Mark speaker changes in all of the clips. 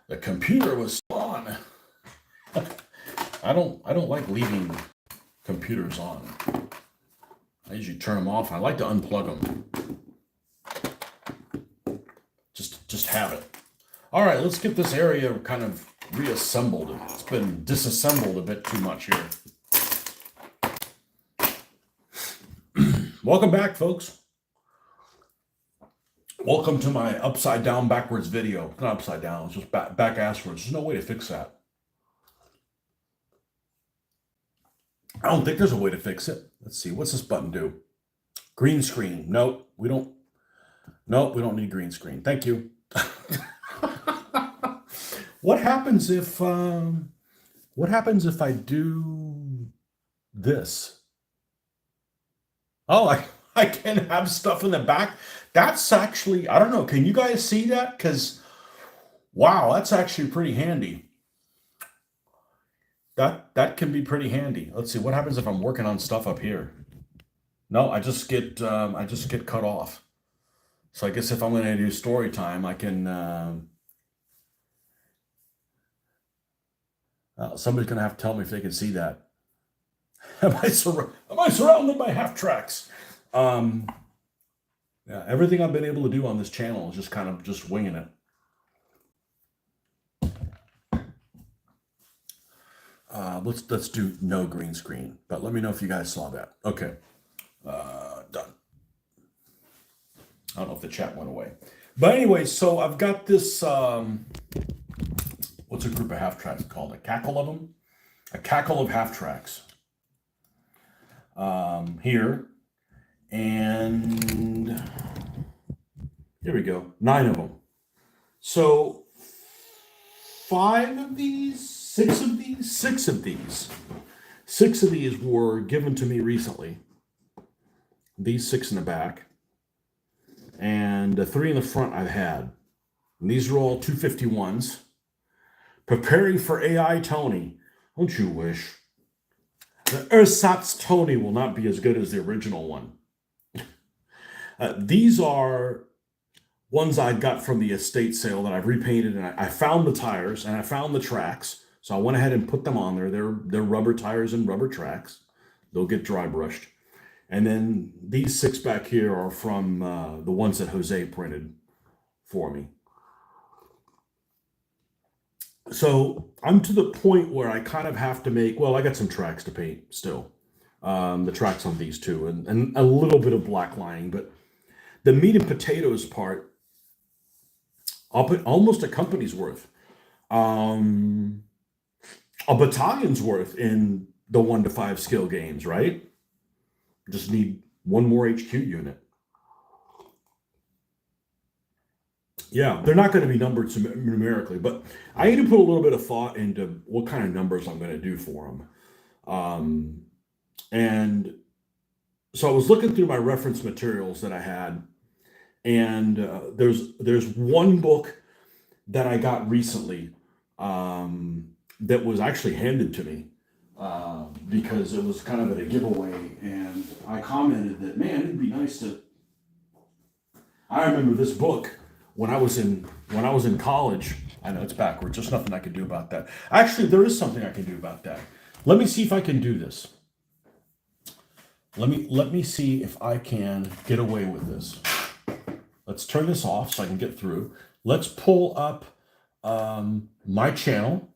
Speaker 1: The computer was on. I don't like leaving computers on. I usually turn them off. I like to unplug them. Just have it. All right, let's get this area kind of reassembled. It's been disassembled a bit too much here. Welcome back, folks. Welcome to my upside down backwards video. Not upside down, it's just back asswards. There's no way to fix that. I don't think there's a way to fix it. Let's see, what's this button do? Green screen. Nope, we don't need green screen. Thank you. What happens if I do this? Oh, I can have stuff in the back. That's actually, I don't know. Can you guys see that? Because, wow, that's actually pretty handy. That can be pretty handy. Let's see, what happens if I'm working on stuff up here? No, I just get cut off. So I guess if I'm going to do story time, I can. Somebody's going to have to tell me if they can see that. Am I surrounded by half tracks? Yeah, everything I've been able to do on this channel is just kind of just winging it. Let's do no green screen, but let me know if you guys saw that. Okay, done. I don't know if the chat went away, but anyway, so I've got this. What's a group of half tracks called? A cackle of them? A cackle of half tracks. Here, and here we go. 9 of them. So 5 of these, 6 of these, 6 of these. 6 of these were given to me recently. These 6 in the back. And the 3 in the front I've had. And these are all 251s. Preparing for AI Tony. Don't you wish? The ersatz Tony will not be as good as the original one. These are ones I got from the estate sale that I've repainted, and I found the tires and I found the tracks. So I went ahead and put them on there. They're rubber tires and rubber tracks. They'll get dry brushed. And then these 6 back here are from the ones that Jose printed for me. So I'm to the point where I kind of have to make, well, I got some tracks to paint still. The tracks on these 2 and a little bit of black lining, but the meat and potatoes part, I'll put almost a company's worth. A battalion's worth in the 1 to 5 skill games, right? Just need 1 more HQ unit. Yeah, they're not going to be numbered numerically, but I need to put a little bit of thought into what kind of numbers I'm going to do for them. And so I was looking through my reference materials that I had, and there's one book that I got recently that was actually handed to me because it was kind of at a giveaway, and I commented that, man, it'd be nice to. I remember this book. When I was in college, I know it's backwards. There's nothing I can do about that. Actually, there is something I can do about that. Let me see if I can do this. Let me see if I can get away with this. Let's turn this off so I can get through. Let's pull up my channel.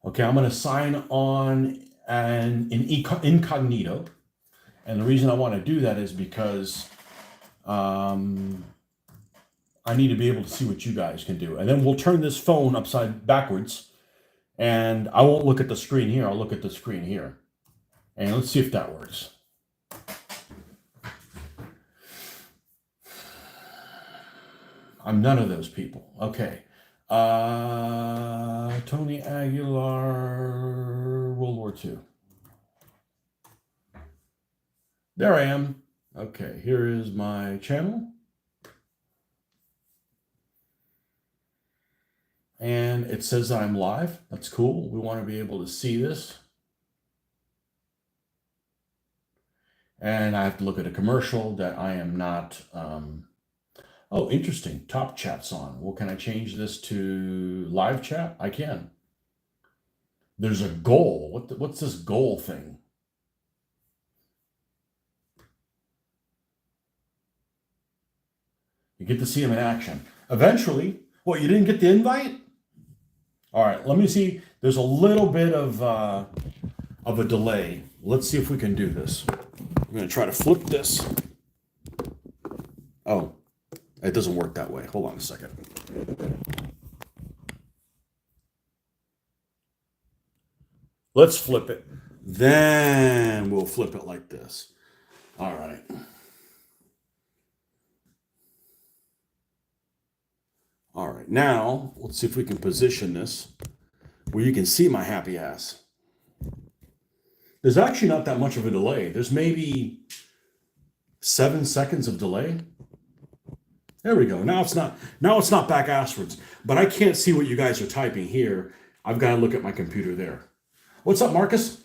Speaker 1: Okay, I'm going to sign on in incognito, and the reason I want to do that is because. I need to be able to see what you guys can do. And then we'll turn this phone upside backwards, and I won't look at the screen here. I'll look at the screen here. And let's see if that works. I'm none of those people. Okay. Tony Aguilar, World War II. There I am. Okay, here is my channel. And it says that I'm live. That's cool. We want to be able to see this. And I have to look at a commercial that I am not Oh, interesting. Top chat's on. Well, can I change this to live chat? I can. There's a goal. What's this goal thing? You get to see him in action. Eventually, what, you didn't get the invite? All right, let me see. There's a little bit of a delay. Let's see if we can do this. I'm going to try to flip this. Oh, it doesn't work that way. Hold on a second. Let's flip it. Then we'll flip it like this. All right. All right. Now, let's see if we can position this where you can see my happy ass. There's actually not that much of a delay. There's maybe 7 seconds of delay. There we go. Now it's not back asswards, but I can't see what you guys are typing here. I've got to look at my computer there. What's up, Marcus?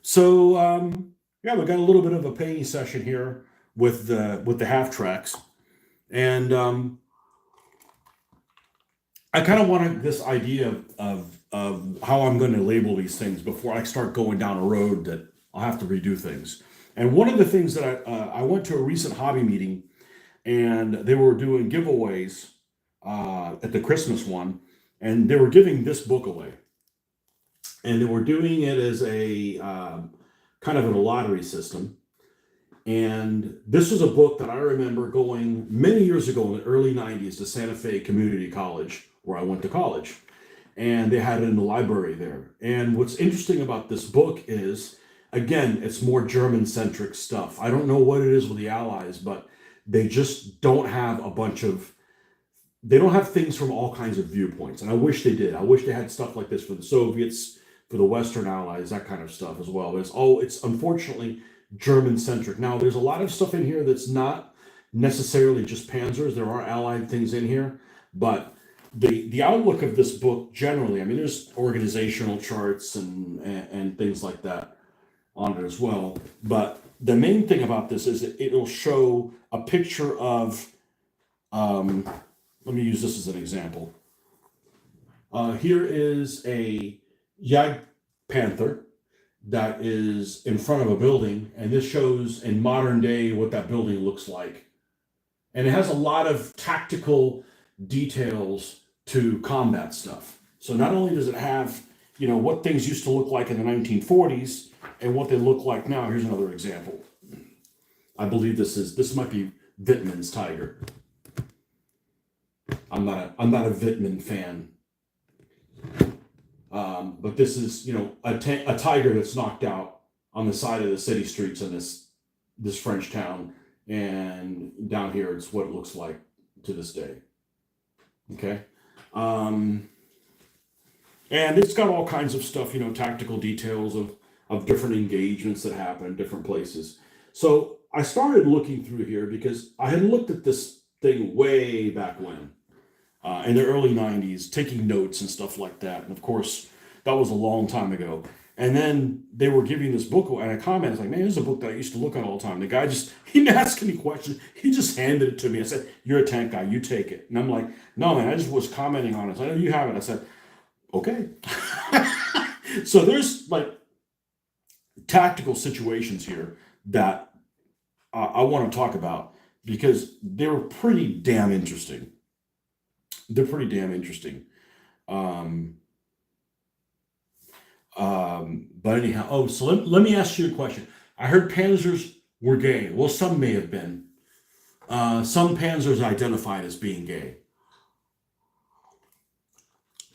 Speaker 1: So yeah, we got a little bit of a painting session here with the half tracks, and I kind of wanted this idea of how I'm going to label these things before I start going down a road that I'll have to redo things. And one of the things that I went to a recent hobby meeting, and they were doing giveaways at the Christmas one, and they were giving this book away, and they were doing it as a kind of a lottery system. And this was a book that I remember going many years ago in the early 90s to Santa Fe Community College, where I went to college. And they had it in the library there. And what's interesting about this book is, again, it's more German-centric stuff. I don't know what it is with the Allies, but they just don't have they don't have things from all kinds of viewpoints. And I wish they did. I wish they had stuff like this for the Soviets, for the Western Allies, that kind of stuff as well. It's unfortunately German-centric. Now, there's a lot of stuff in here that's not necessarily just panzers. There are Allied things in here, but the outlook of this book generally, I mean, there's organizational charts and things like that on it as well. But the main thing about this is that it'll show a picture of, let me use this as an example. Here is a Jag Panther that is in front of a building, and this shows in modern day what that building looks like. And it has a lot of tactical details to combat stuff. So not only does it have, what things used to look like in the 1940s and what they look like now. Here's another example. I believe this might be Wittmann's tiger. I'm not a Wittmann fan. But this is, a tiger that's knocked out on the side of the city streets in this French town, and down here it's what it looks like to this day. Okay, and it's got all kinds of stuff, tactical details of different engagements that happen in different places. So I started looking through here because I had looked at this thing way back when, in the early 90s, taking notes and stuff like that, and of course, that was a long time ago. And then they were giving this book, and I commented, like, man, this is a book that I used to look at all the time. The guy he didn't ask any questions. He just handed it to me. I said, you're a tank guy, you take it. And I'm like, no, man, I just was commenting on it. I know you have it. I said, okay. So there's like tactical situations here that I want to talk about because they're pretty damn interesting. They're pretty damn interesting. But anyhow, so let me ask you a question. I heard panzers were gay. Well, some may have been. Some panzers identified as being gay.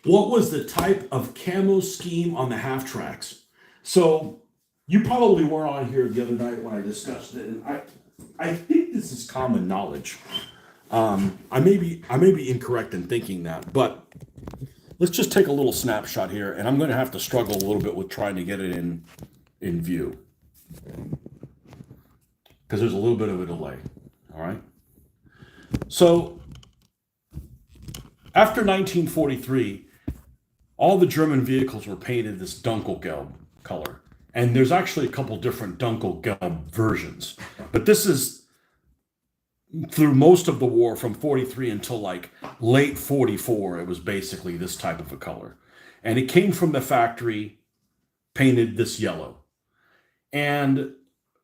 Speaker 1: What was the type of camo scheme on the half tracks? So you probably were on here the other night when I discussed it, and I think this is common knowledge. I may be incorrect in thinking that, but let's just take a little snapshot here, and I'm going to have to struggle a little bit with trying to get it in view because there's a little bit of a delay. All right. So after 1943, all the German vehicles were painted this Dunkelgelb color, and there's actually a couple different Dunkelgelb versions, but this is through most of the war from 43 until like late 44, it was basically this type of a color. And it came from the factory painted this yellow. And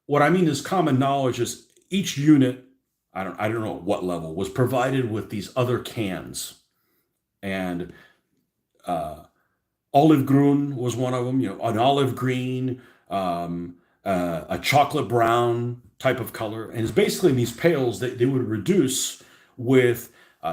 Speaker 1: what I mean is common knowledge is each unit, I don't know at what level, was provided with these other cans. And uh, olive green was one of them, an olive green, a chocolate brown type of color. And it's basically in these pails that they would reduce with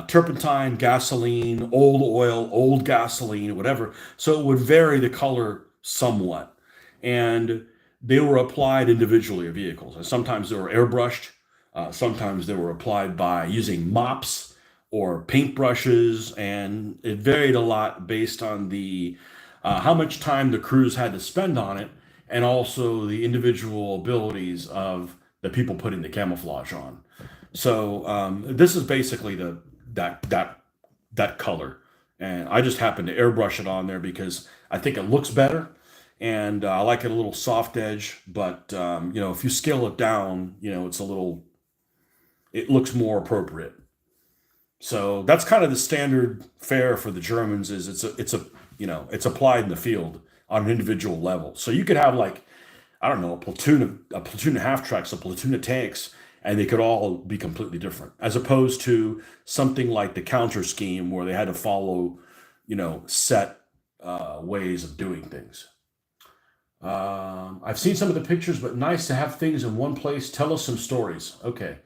Speaker 1: turpentine, gasoline, old oil, old gasoline, whatever. So it would vary the color somewhat. And they were applied individually to vehicles. And sometimes they were airbrushed. Sometimes they were applied by using mops or paintbrushes. And it varied a lot based on the how much time the crews had to spend on it, and also the individual abilities of the people putting the camouflage on. So this is basically that color, and I just happened to airbrush it on there because I think it looks better, and I like it a little soft edge. But if you scale it down, it looks more appropriate. So that's kind of the standard fare for the Germans. Is it's applied in the field on an individual level. So you could have like, I don't know, a platoon of half tracks, a platoon of tanks, and they could all be completely different, as opposed to something like the counter scheme where they had to follow, set ways of doing things. I've seen some of the pictures, but nice to have things in one place. Tell us some stories. Okay.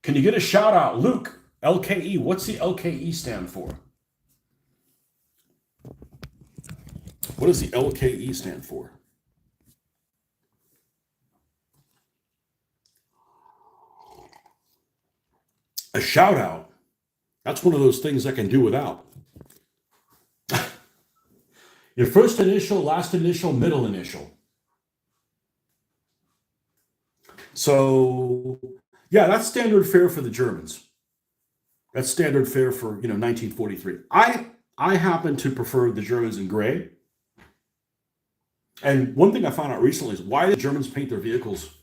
Speaker 1: Can you get a shout out? Luke, LKE. What's the LKE stand for? What does the LKE stand for? A shout out. That's one of those things I can do without. Your first initial, last initial, middle initial. So, yeah, that's standard fare for the Germans. That's standard fare for 1943. I happen to prefer the Germans in gray. And one thing I found out recently is why the Germans paint their vehicles.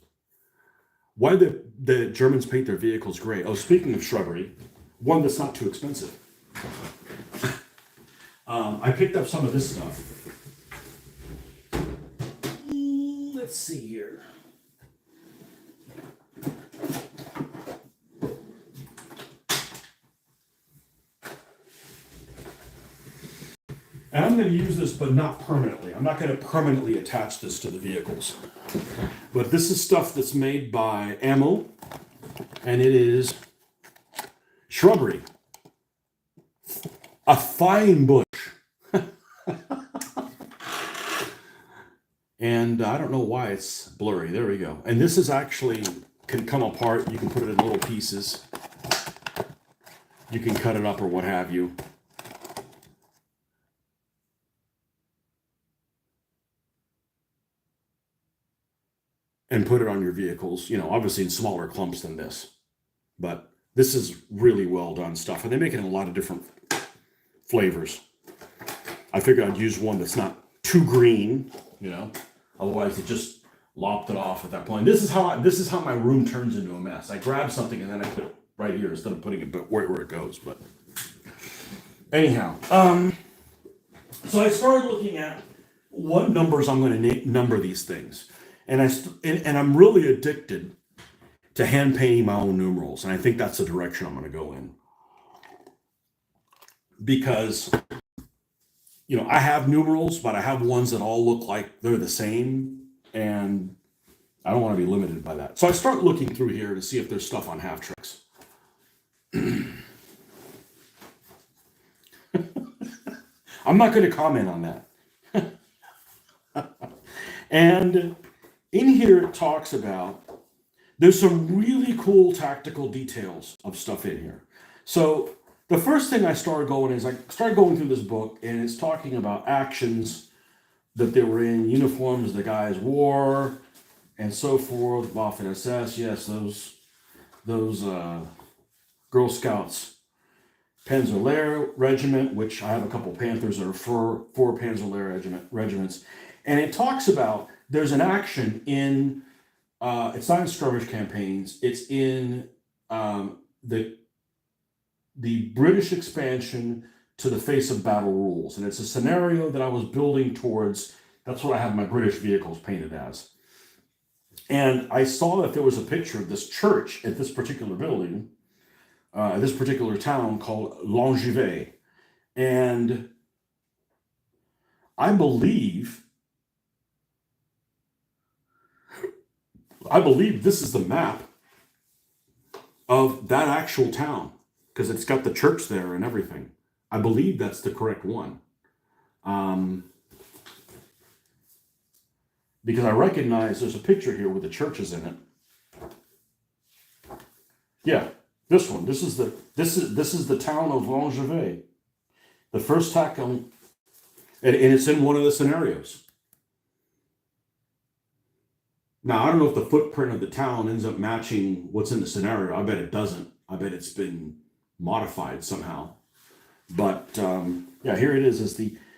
Speaker 1: Why the Germans paint their vehicles gray? Oh, speaking of shrubbery, one that's not too expensive. I picked up some of this stuff. Let's see here. And I'm going to use this, but not permanently. I'm not going to permanently attach this to the vehicles. But this is stuff that's made by Ammo, and it is shrubbery. A fine bush. And I don't know why it's blurry. There we go. And this is actually, can come apart. You can put it in little pieces. You can cut it up or what have you. And put it on your vehicles, obviously in smaller clumps than this. But this is really well done stuff. And they make it in a lot of different flavors. I figured I'd use one that's not too green, otherwise it just lopped it off at that point. This is how my room turns into a mess. I grab something and then I put it right here instead of putting it where it goes. But anyhow, so I started looking at what numbers I'm going to number these things. And I'm really addicted to hand painting my own numerals. And I think that's the direction I'm going to go in. Because, I have numerals, but I have ones that all look like they're the same. And I don't want to be limited by that. So I start looking through here to see if there's stuff on half tricks. I'm not going to comment on that. And in here it talks about, there's some really cool tactical details of stuff in here. So the first thing I started going is I started going through this book, and it's talking about actions that they were in, uniforms the guys wore, and so forth. Waffen SS, yes, those Girl Scouts. Panzer Regiment, which I have a couple Panthers that are four Panzer regiments. And it talks about, there's an action in, it's not in skirmish campaigns, it's in the British expansion to the face of battle rules. And it's a scenario that I was building towards. That's what I have my British vehicles painted as. And I saw that there was a picture of this church at this particular building, this particular town called Langevin. And I believe this is the map of that actual town, because it's got the church there and everything. I believe that's the correct one. Because I recognize there's a picture here with the churches in it. Yeah, this one. This is the town of Langevin. The first attack on, and it's in one of the scenarios. Now, I don't know if the footprint of the town ends up matching what's in the scenario. I bet it doesn't. I bet it's been modified somehow. But yeah, here it is.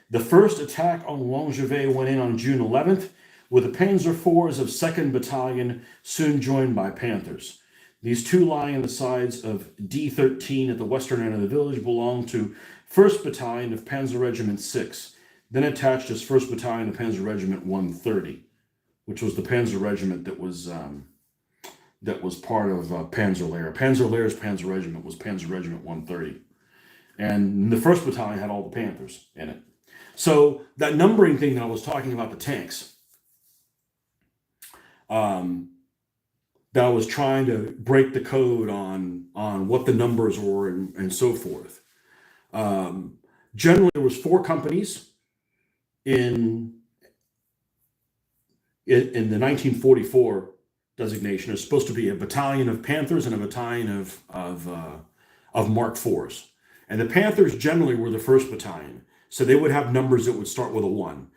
Speaker 1: The first attack on Langevin went in on June 11th with the Panzer IVs of 2nd Battalion, soon joined by Panthers. These two lying on the sides of D13 at the western end of the village belonged to 1st Battalion of Panzer Regiment 6, then attached as 1st Battalion of Panzer Regiment 130, which was the Panzer Regiment that was part of Panzerlehr. Panzerlehr's Panzer Regiment was Panzer Regiment 130. And the 1st Battalion had all the Panthers in it. So that numbering thing that I was talking about, the tanks, that I was trying to break the code on what the numbers were and so forth. Generally, there was 4 companies in the 1944 designation. It's supposed to be a battalion of Panthers and a battalion of Mark IVs. And the Panthers generally were the 1st Battalion. So they would have numbers that would start with a 1,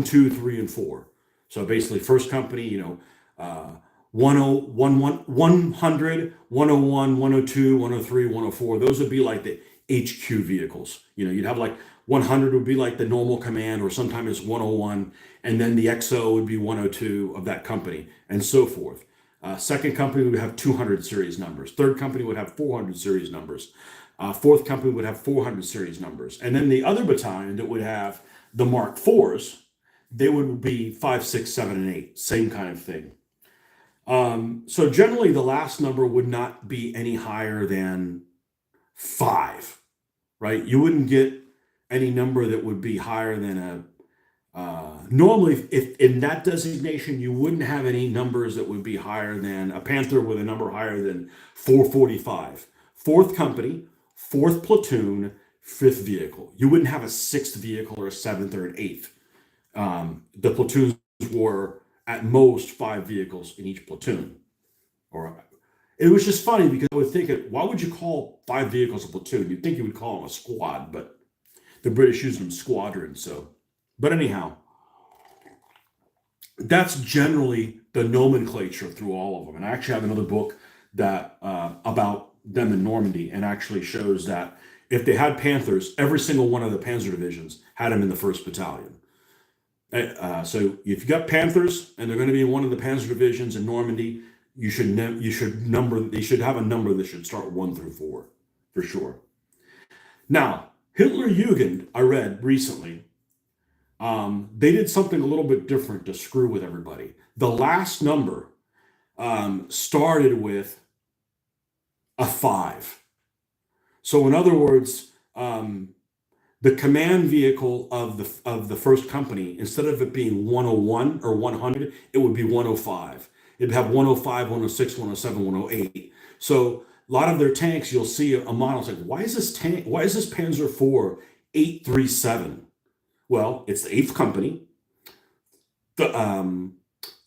Speaker 1: 2, 3, and 4. So basically, 1st Company, 100, 101, 102, 103, 104. Those would be like the HQ vehicles. You'd have like 100 would be like the normal command, or sometimes it's 101, and then the XO would be 102 of that company, and so forth. 2nd Company would have 200 series numbers. 3rd Company would have 400 series numbers. 4th Company would have 400 series numbers. And then the other battalion that would have the Mark IVs, they would be 5, 6, 7, and 8. Same kind of thing. So generally, the last number would not be any higher than 5, right? You wouldn't get any number that would be higher than normally, if in that designation, you wouldn't have any numbers that would be higher than a Panther with a number higher than 445. 4th Company, 4th Platoon, 5th Vehicle. You wouldn't have a 6th vehicle or a 7th or an 8th. The platoons were at most 5 vehicles in each platoon. Or it was just funny because I would think, why would you call 5 vehicles a platoon? You'd think you would call them a squad, but the British used them squadrons. But anyhow, that's generally the nomenclature through all of them. And I actually have another book that about them in Normandy, and actually shows that if they had Panthers, every single one of the Panzer divisions had them in the 1st Battalion. So if you got Panthers and they're going to be in one of the Panzer divisions in Normandy, they should have a number that should start 1 through 4 for sure. Now, Hitler Jugend, I read recently, they did something a little bit different to screw with everybody. The last number started with a 5. So in other words, the command vehicle of the 1st Company, instead of it being 101 or 100, it would be 105. It'd have 105, 106, 107, 108. So a lot of their tanks, you'll see a model. It's like, why is this Panzer IV 837? Well, it's the 8th Company, the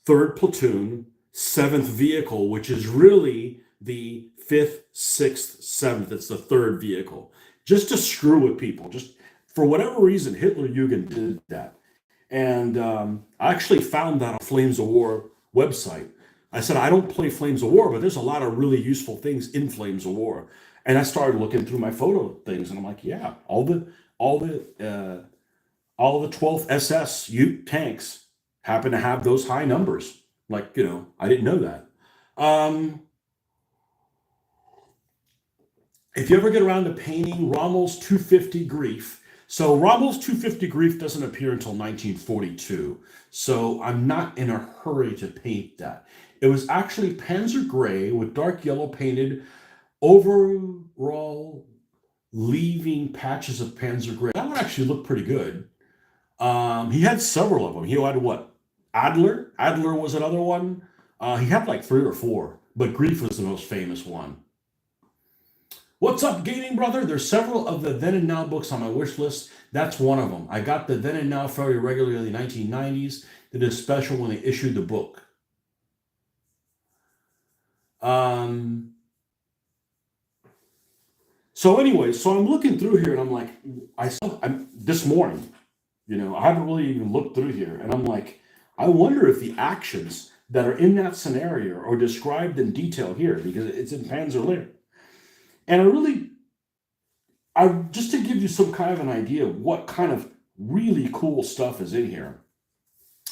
Speaker 1: 3rd Platoon, 7th Vehicle, which is really the 5th, 6th, 7th. It's the 3rd vehicle. Just to screw with people. Just for whatever reason, Hitler Jugend did that. And I actually found that on Flames of War website. I said, I don't play Flames of War, but there's a lot of really useful things in Flames of War. And I started looking through my photo things, and I'm like, yeah, all the 12th SS Ute tanks happen to have those high numbers. Like, I didn't know that. If you ever get around to painting Rommel's 250 Grief, so Rommel's 250 Grief doesn't appear until 1942, so I'm not in a hurry to paint that. It was actually Panzer Gray with dark yellow painted overall, leaving patches of Panzer Gray. That one actually looked pretty good. He had several of them. He had what? Adler? Adler was another one. He had like three or four, but Grief was the most famous one. What's up, gaming brother? There's several of the Then and Now books on my wish list. That's one of them. I got the Then and Now fairly regularly in the 1990s. Did a special when they issued the book. Um, so I'm looking through here and I'm like, I'm this morning, I haven't really even looked through here, and I'm like, I wonder if the actions that are in that scenario are described in detail here because it's in Panzer Lehr. And I just to give you some kind of an idea of what kind of really cool stuff is in here.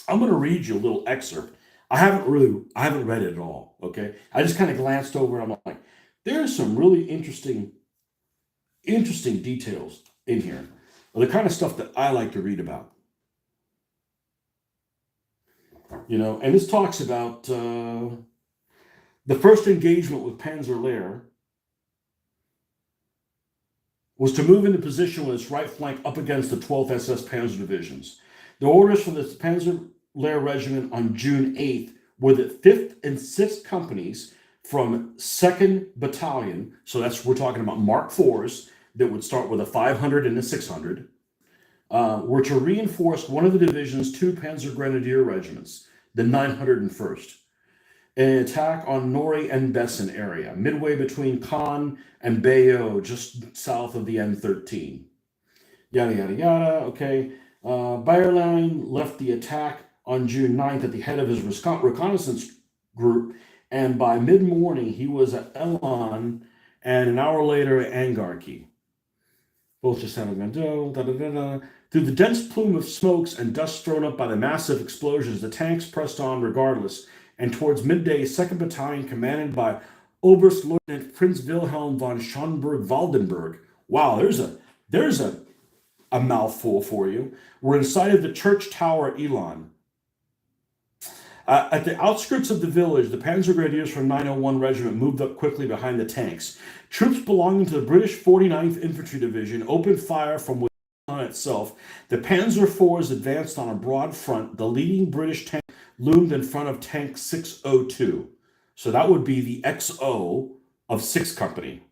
Speaker 1: I'm going to read you a little excerpt. I haven't read it at all. Okay, I just kind of glanced over and I'm like, there's some really interesting details in here. The kind of stuff that I like to read about. And this talks about the first engagement with Panzer Lehr was to move into position with its right flank up against the 12th SS Panzer divisions. The orders for the Panzer Lehr Regiment on June 8th were that 5th and 6th companies from 2nd Battalion, so we're talking about Mark IVs that would start with a 500 and a 600, were to reinforce one of the division's two Panzer Grenadier regiments, the 901st, in an attack on Nori and Bessin area, midway between Caen and Bayeux, just south of the M13. Yada, yada, yada. Okay. Bayerlein left the attack on June 9th at the head of his reconnaissance group, and by mid-morning he was at Elon, and an hour later at Angarchy. Both just having a da. Through the dense plume of smokes and dust thrown up by the massive explosions, the tanks pressed on regardless, and towards midday, 2nd Battalion, commanded by Oberstleutnant Prinz Wilhelm von Schonberg-Waldenberg. Wow, there's a mouthful for you. Were inside of the church tower at Elon. At the outskirts of the village, the Panzer Grenadiers from 901 Regiment moved up quickly behind the tanks. Troops belonging to the British 49th Infantry Division opened fire from within itself. The Panzer IVs advanced on a broad front. The leading British tank loomed in front of Tank 602. So that would be the XO of 6th Company.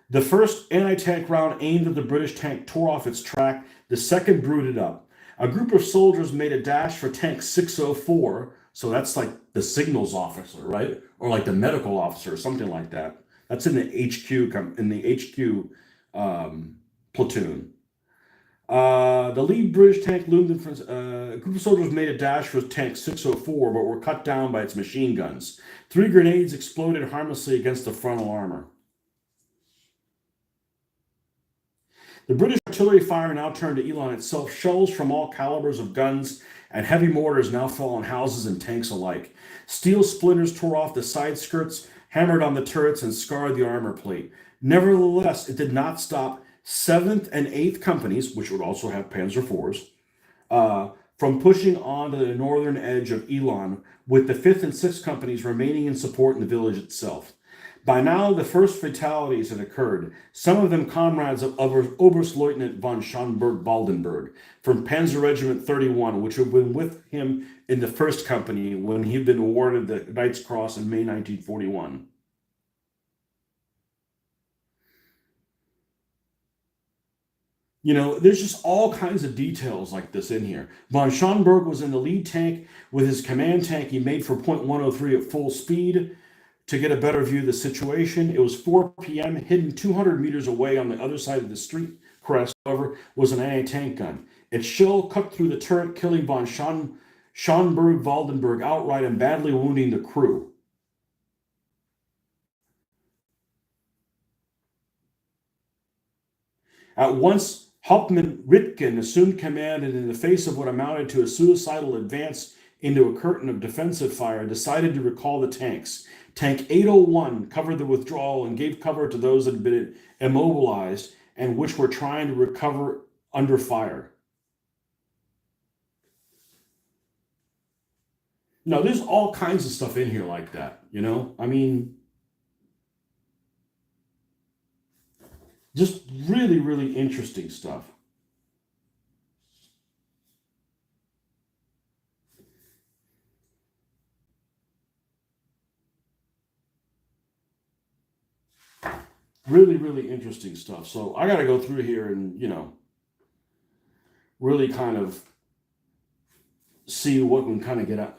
Speaker 1: The first anti-tank round aimed at the British tank tore off its track. The second brooded up. A group of soldiers made a dash for Tank 604. So that's like the signals officer, right? Or like the medical officer or something like that. That's in the HQ platoon. The lead British tank loomed in front. A group of soldiers made a dash for Tank 604, but were cut down by its machine guns. 3 grenades exploded harmlessly against the frontal armor. The British artillery fire now turned to Elon itself. Shells from all calibers of guns and heavy mortars now fell on houses and tanks alike. Steel splinters tore off the side skirts, hammered on the turrets, and scarred the armor plate. Nevertheless, it did not stop 7th and 8th companies, which would also have Panzer IVs, from pushing on to the northern edge of Elon, with the 5th and 6th companies remaining in support in the village itself. By now, the first fatalities had occurred, some of them comrades of Oberstleutnant von Schonberg-Waldenberg from Panzer Regiment 31, which had been with him in the 1st Company when he'd been awarded the Knight's Cross in May 1941. There's just all kinds of details like this in here. Von Schonberg was in the lead tank with his command tank. He made for point 103 at full speed. To get a better view of the situation, it was 4 p.m. Hidden 200 meters away on the other side of the street crest, however, was an anti-tank gun. Its shell cut through the turret, killing von Schonberg-Waldenberg outright and badly wounding the crew. At once, Hauptmann Ritgen assumed command, and in the face of what amounted to a suicidal advance into a curtain of defensive fire, decided to recall the tanks. Tank 801 covered the withdrawal and gave cover to those that had been immobilized and which were trying to recover under fire. No, there's all kinds of stuff in here like that, you know? I mean, just really, really interesting stuff. Really, really interesting stuff. So I got to go through here and, really kind of see what we can kind of get out.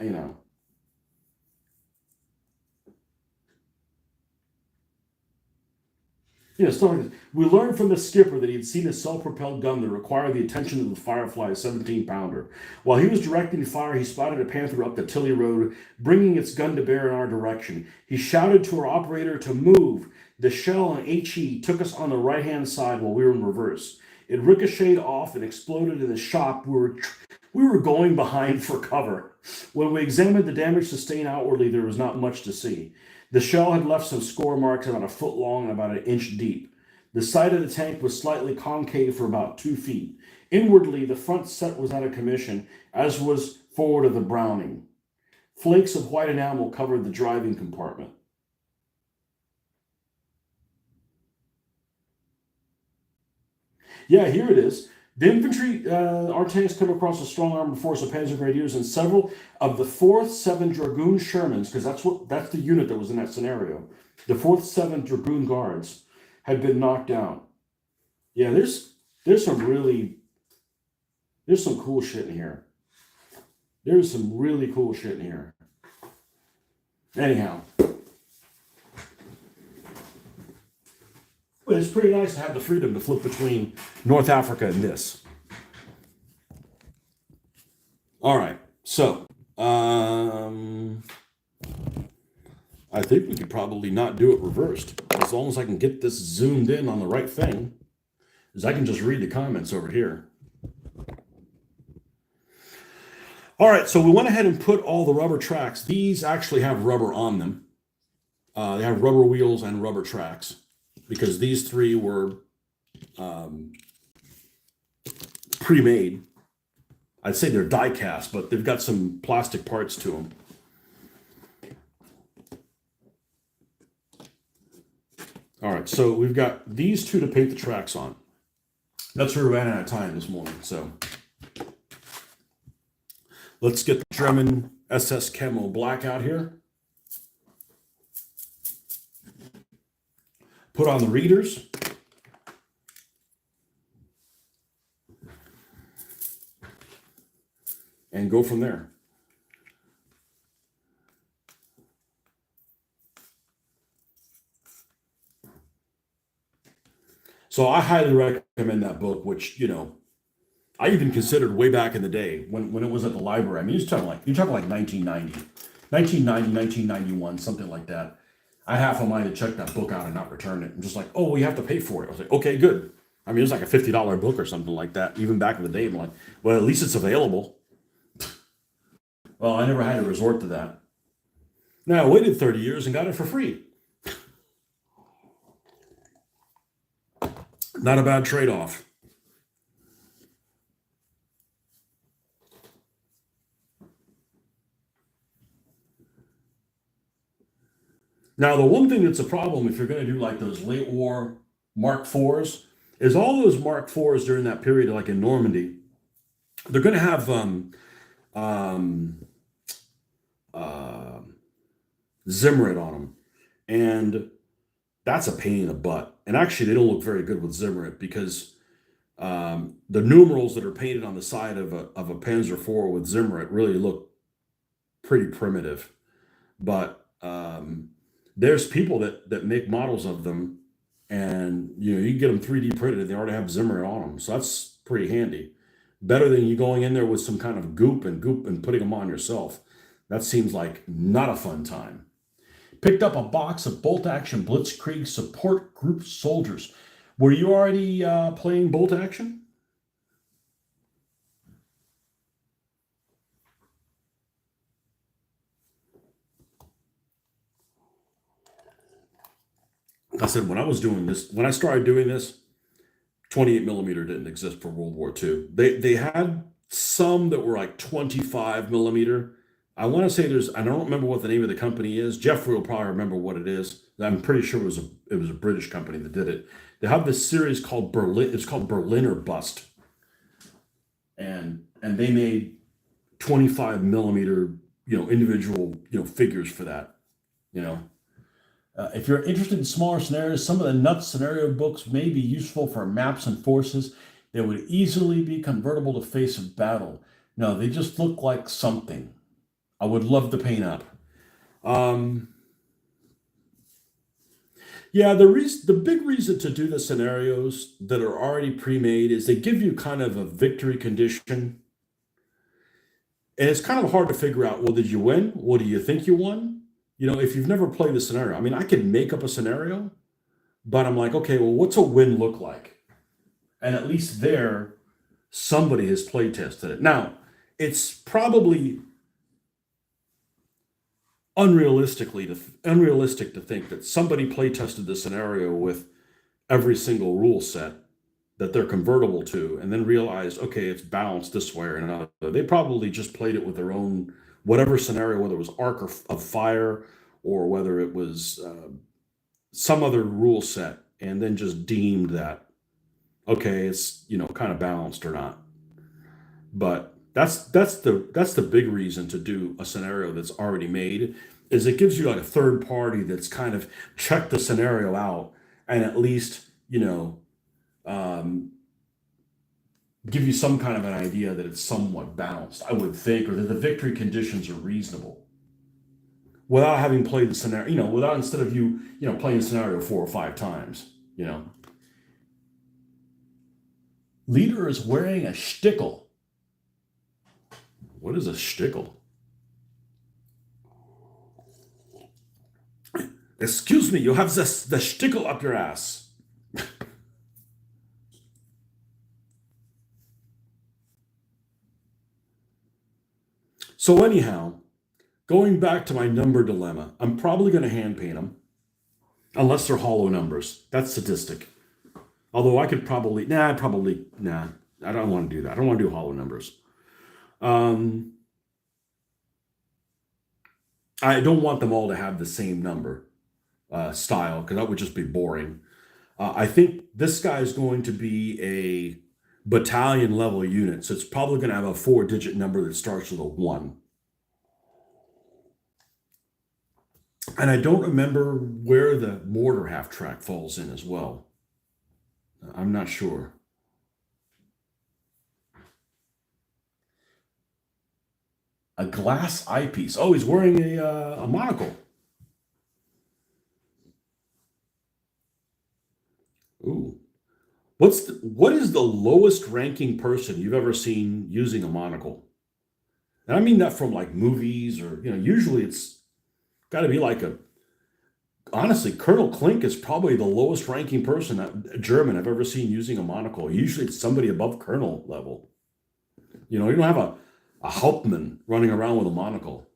Speaker 1: Stuff like this. We learned from the skipper that he had seen a self-propelled gun that required the attention of the Firefly 17-pounder. While he was directing fire, he spotted a Panther up the Tilley Road, bringing its gun to bear in our direction. He shouted to our operator to move. The shell on HE took us on the right-hand side while we were in reverse. It ricocheted off and exploded in the shop. We were going behind for cover. When we examined the damage sustained outwardly, there was not much to see. The shell had left some score marks about a foot long and about an inch deep. The side of the tank was slightly concave for about 2 feet. Inwardly, the front set was out of commission, as was forward of the Browning. Flakes of white enamel covered the driving compartment. Yeah, here it is. The infantry, our tanks come across a strong armored force of Panzer Grenadiers and several of the 4th 7 Dragoon Shermans, because that's the unit that was in that scenario. The 4th 7 Dragoon Guards had been knocked down. Yeah, there's some cool shit in here. There's some really cool shit in here. Anyhow. But it's pretty nice to have the freedom to flip between North Africa and this. All right, so I think we could probably not do it reversed. As long as I can get this zoomed in on the right thing, is I can just read the comments over here. All right, so we went ahead and put all the rubber tracks. These actually have rubber on them. They have rubber wheels and rubber tracks, because these 3 were pre-made. I'd say they're die-cast, but they've got some plastic parts to them. All right, so we've got these 2 to paint the tracks on. That's where we ran out of time this morning, so let's get the German SS Camo Black out here. Put on the readers. And go from there. So I highly recommend that book, which, I even considered way back in the day when it was at the library. I mean, you're talking like 1990, 1991, something like that. I half a mind to check that book out and not return it. I'm just like, oh, we have to pay for it. I was like, okay, good. I mean, it was like a $50 book or something like that. Even back in the day, I'm like, well, at least it's available. Well, I never had to resort to that. Now, I waited 30 years and got it for free. Not a bad trade-off. Now, the one thing that's a problem if you're going to do like those late war Mark IVs is all those Mark IVs during that period, like in Normandy, they're going to have Zimmerit on them. And that's a pain in the butt. And actually, they don't look very good with Zimmerit because the numerals that are painted on the side of a Panzer IV with Zimmerit really look pretty primitive. But there's people that make models of them, and you can get them 3D printed and they already have Zimmerit on them. So that's pretty handy. Better than you going in there with some kind of goop and putting them on yourself. That seems like not a fun time. Picked up a box of Bolt Action Blitzkrieg Support Group Soldiers. Were you already playing Bolt Action? I said, when I was doing this, when I started doing this, 28 millimeter didn't exist for World War II. They had some that were like 25 millimeter. I want to say I don't remember what the name of the company is. Jeffrey will probably remember what it is. I'm pretty sure it was a British company that did it. They have this series called Berlin. It's called Berliner Bust, and they made 25 millimeter, individual, figures for that. You know, if you're interested in smaller scenarios, some of the nuts scenario books may be useful for maps and forces that would easily be convertible to face of battle. No, they just look like something. I would love to paint up. Um, yeah, the big reason to do the scenarios that are already pre-made is they give you kind of a victory condition, and it's kind of hard to figure out. Well, did you win? What do you think you won? If you've never played the scenario, I mean, I can make up a scenario, but I'm like, okay, well, what's a win look like? And at least there, somebody has play tested it. Now, it's probably unrealistic to think that somebody play tested the scenario with every single rule set that they're convertible to and then realized, okay, it's balanced this way or another. They probably just played it with their own whatever scenario, whether it was Arc of Fire or whether it was some other rule set, and then just deemed that, okay, it's kind of balanced or not. But that's the big reason to do a scenario that's already made, is it gives you like a third party that's kind of checked the scenario out and at least um, give you some kind of an idea that it's somewhat balanced, I would think, or that the victory conditions are reasonable without having played the scenario, without, instead of playing the scenario 4 or 5 times. Leader is wearing a shtickle. What is a shtickle? Excuse me, you have the shtickle up your ass. So anyhow, going back to my number dilemma, I'm probably going to hand paint them, unless they're hollow numbers. That's sadistic. Although I could probably, nah, I don't want to do that. I don't want to do hollow numbers. Um, I don't want them all to have the same number style, because that would just be boring. I think this guy is going to be a battalion level unit, so it's probably going to have a 4-digit number that starts with a 1. And I don't remember where the mortar half track falls in as well. I'm not sure. A glass eyepiece. Oh, he's wearing a monocle. Ooh. What is the lowest ranking person you've ever seen using a monocle? And I mean that from like movies, or usually it's got to be like honestly, Colonel Klink is probably the lowest ranking person, German, I've ever seen using a monocle. Usually it's somebody above colonel level. You don't have a Hauptmann running around with a monocle.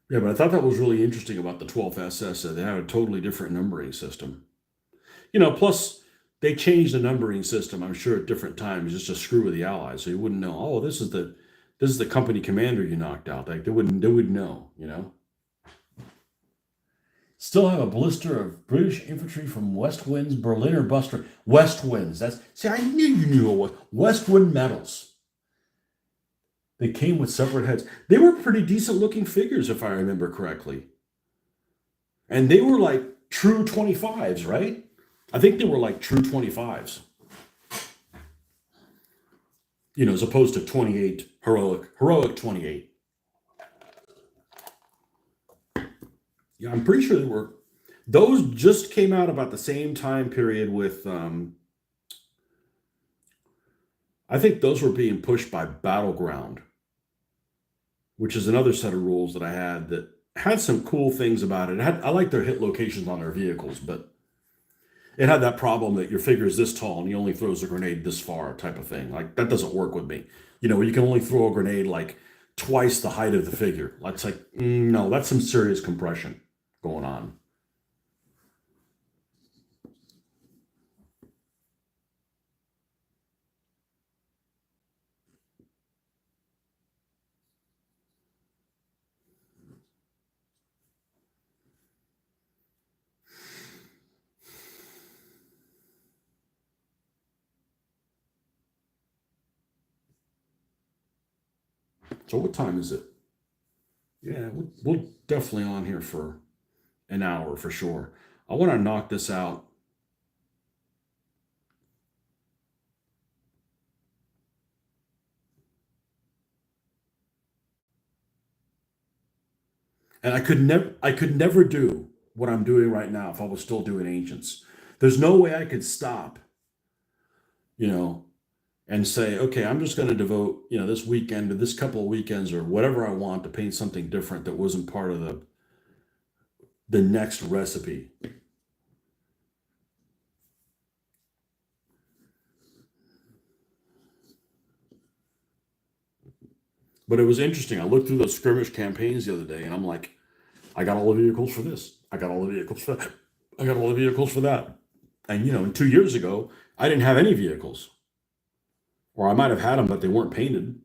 Speaker 1: Yeah, but I thought that was really interesting about the 12th SS, that they had a totally different numbering system. Plus they changed the numbering system, I'm sure, at different times just to screw with the Allies, so you wouldn't know. Oh, this is the company commander you knocked out. Like they wouldn't know. Still have a blister of British infantry from West Wind's Berliner Buster. West Winds. I knew you knew it was West Wind medals. They came with separate heads. They were pretty decent looking figures, if I remember correctly. And they were like true 25s, right? I think they were like true 25s, as opposed to 28 heroic 28. Yeah, I'm pretty sure they were. Those just came out about the same time period with. I think those were being pushed by Battleground, which is another set of rules that I had that had some cool things about it. I like their hit locations on their vehicles, but it had that problem that your figure is this tall and he only throws a grenade this far, type of thing. Like that doesn't work with me. You can only throw a grenade like twice the height of the figure. That's like no, that's some serious compression going on. So what time is it? Yeah, we'll definitely on here for an hour for sure. I want to knock this out. And I could never do what I'm doing right now if I was still doing ancients. There's no way I could stop, you know, and say, okay, I'm just going to devote, this weekend to this couple of weekends or whatever I want to paint something different that wasn't part of the next recipe. But it was interesting. I looked through those skirmish campaigns the other day and I'm like, I got all the vehicles for this. I got all the vehicles for that. I got all the vehicles for that. And, 2 years ago, I didn't have any vehicles. Or I might have had them, but they weren't painted.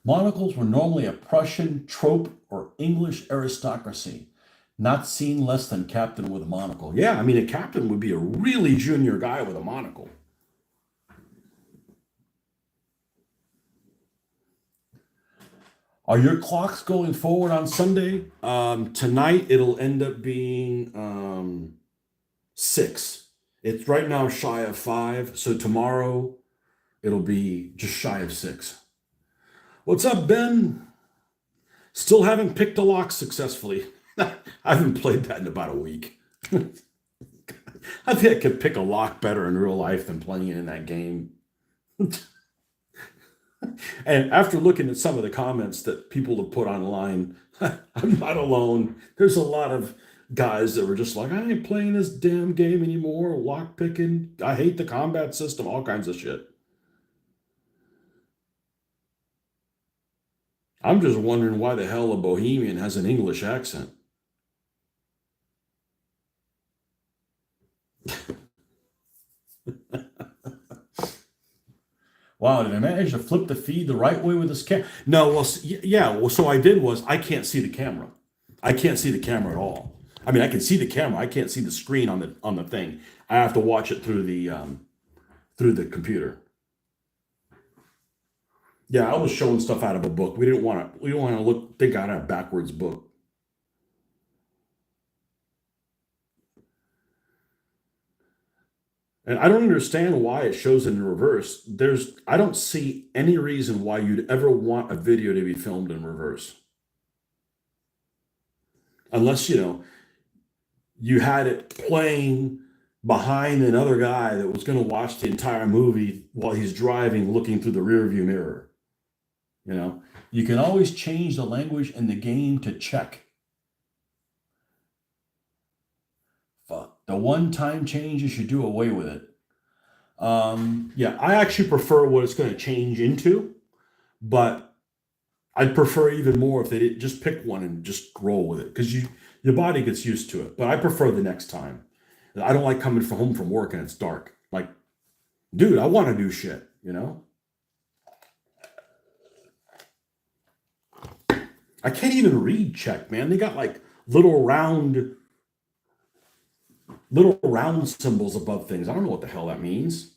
Speaker 1: Monocles were normally a Prussian trope or English aristocracy, not seen less than captain with a monocle. Yeah, I mean, a captain would be a really junior guy with a monocle. Are your clocks going forward on Sunday? Tonight it'll end up being 6. It's right now shy of 5, so tomorrow it'll be just shy of 6. What's up, Ben? Still haven't picked a lock successfully. I haven't played that in about a week. I think I could pick a lock better in real life than playing it in that game. And after looking at some of the comments that people have put online, I'm not alone. There's a lot of guys that were just like, I ain't playing this damn game anymore. Lock picking. I hate the combat system, all kinds of shit. I'm just wondering why the hell a Bohemian has an English accent. Wow, did I manage to flip the feed the right way with this camera? No, well, yeah. Well, so I did was I can't see the camera. I can't see the camera at all. I mean, I can see the camera. I can't see the screen on the thing. I have to watch it through the computer. Yeah, I was showing stuff out of a book. We didn't want to think out of a backwards book. And I don't understand why it shows in reverse. I don't see any reason why you'd ever want a video to be filmed in reverse. Unless, you had it playing behind another guy that was going to watch the entire movie while he's driving, looking through the rearview mirror. You know, you can always change the language in the game to check. Fuck. The one time change, you should do away with it. Yeah, I actually prefer what it's going to change into, but I'd prefer even more if they did just pick one and just roll with it because your body gets used to it. But I prefer the next time. I don't like coming from home from work and it's dark. Like, dude, I want to do shit. I can't even read check, man. They got like little round symbols above things. I don't know what the hell that means.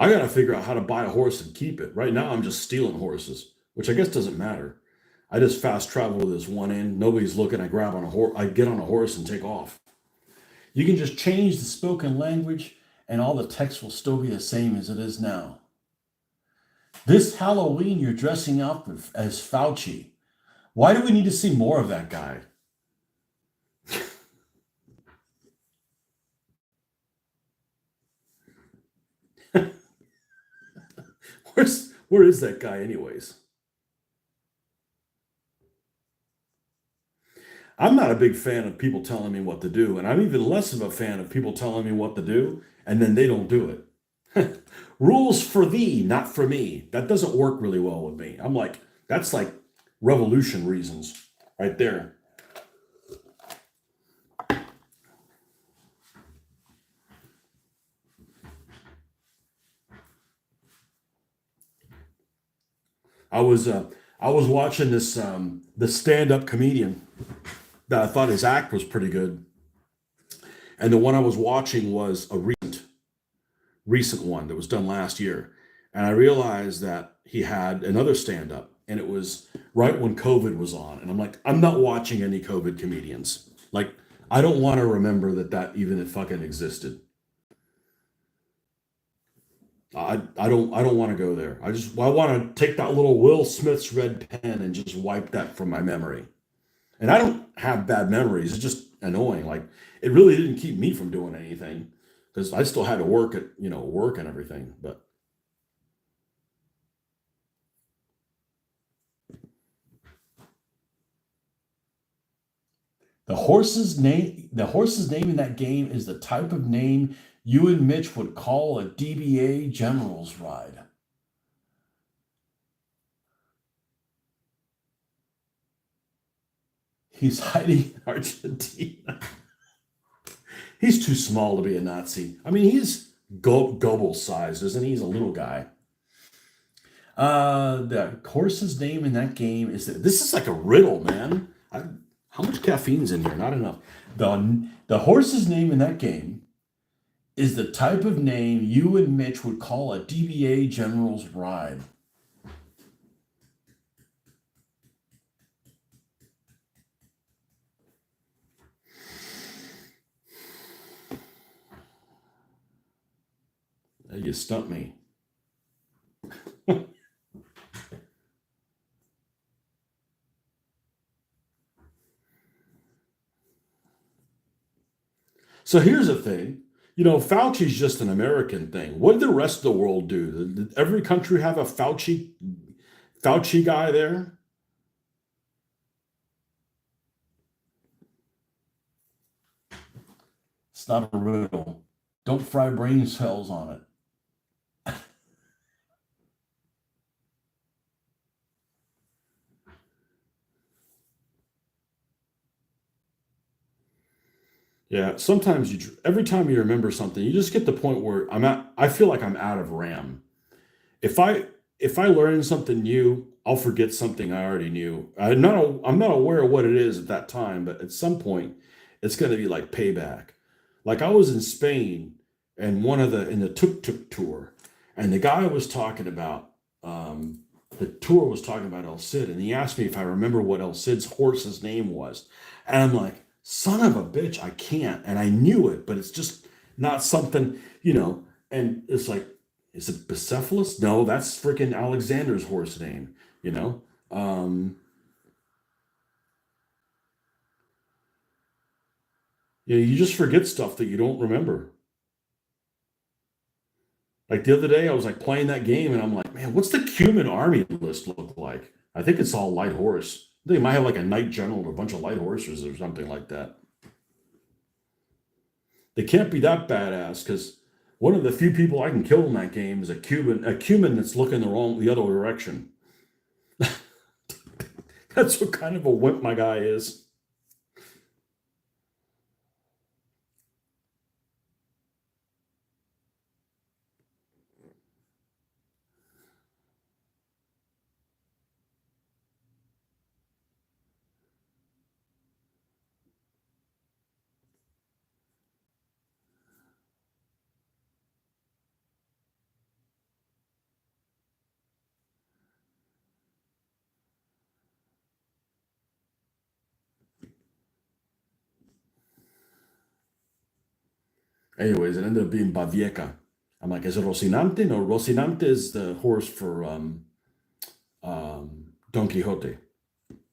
Speaker 1: I got to figure out how to buy a horse and keep it. Right now, I'm just stealing horses, which I guess doesn't matter. I just fast travel to this one end. Nobody's looking. I grab on a horse. I get on a horse and take off. You can just change the spoken language, and all the text will still be the same as it is now. This Halloween, you're dressing up as Fauci. Why do we need to see more of that guy? Where is that guy, anyways? I'm not a big fan of people telling me what to do, and I'm even less of a fan of people telling me what to do and then they don't do it. Rules for thee, not for me. That doesn't work really well with me. I'm like, that's like revolution reasons right there. I was uh, I was watching the stand up comedian that I thought his act was pretty good, and the one I was watching was a recent one that was done last year. And I realized that he had another stand up, and it was right when COVID was on. And I'm like, I'm not watching any COVID comedians. Like, I don't want to remember that even fucking existed. I don't want to go there. I want to take that little Will Smith's red pen and just wipe that from my memory. And I don't have bad memories. It's just annoying. Like, it really didn't keep me from doing anything because I still had to work at work and everything. But the horse's name in that game is the type of name you and Mitch would call a DBA General's ride. He's hiding in Argentina. He's too small to be a Nazi. I mean, he's Goebbels sized, isn't he? He's a little guy. The horse's name in that game is this is like a riddle, man. How much caffeine's in here? Not enough. The horse's name in that game is the type of name you and Mitch would call a DBA General's ride. You stumped me. So here's the thing. Fauci's just an American thing. What did the rest of the world do? Did every country have a Fauci guy there? It's not a riddle. Don't fry brain cells on it. Yeah, sometimes every time you remember something, you just get the point where I feel like I'm out of RAM. If I if I learn something new, I'll forget something I already knew. I'm not aware of what it is at that time, but at some point, it's going to be like payback. Like I was in Spain and one of the in the tuk tuk tour, and the guy was talking about the tour was talking about El Cid, and he asked me if I remember what El Cid's horse's name was, and I'm like, son of a bitch, I can't, and I knew it, but it's just not something. And it's like, is it Bucephalus? No, that's freaking Alexander's horse name. You know, um, you just forget stuff that you don't remember. Like the other day, I was like playing that game, and I'm like, man, what's the Cuban army list look like? I think it's all light horse. They might have like a knight general or a bunch of light horses or something like that. They can't be that badass because one of the few people I can kill in that game is a Cuban that's looking the other direction. That's what kind of a wimp my guy is. Anyways, it ended up being Bavieca. I'm like, is it Rocinante? No, Rocinante is the horse for Don Quixote.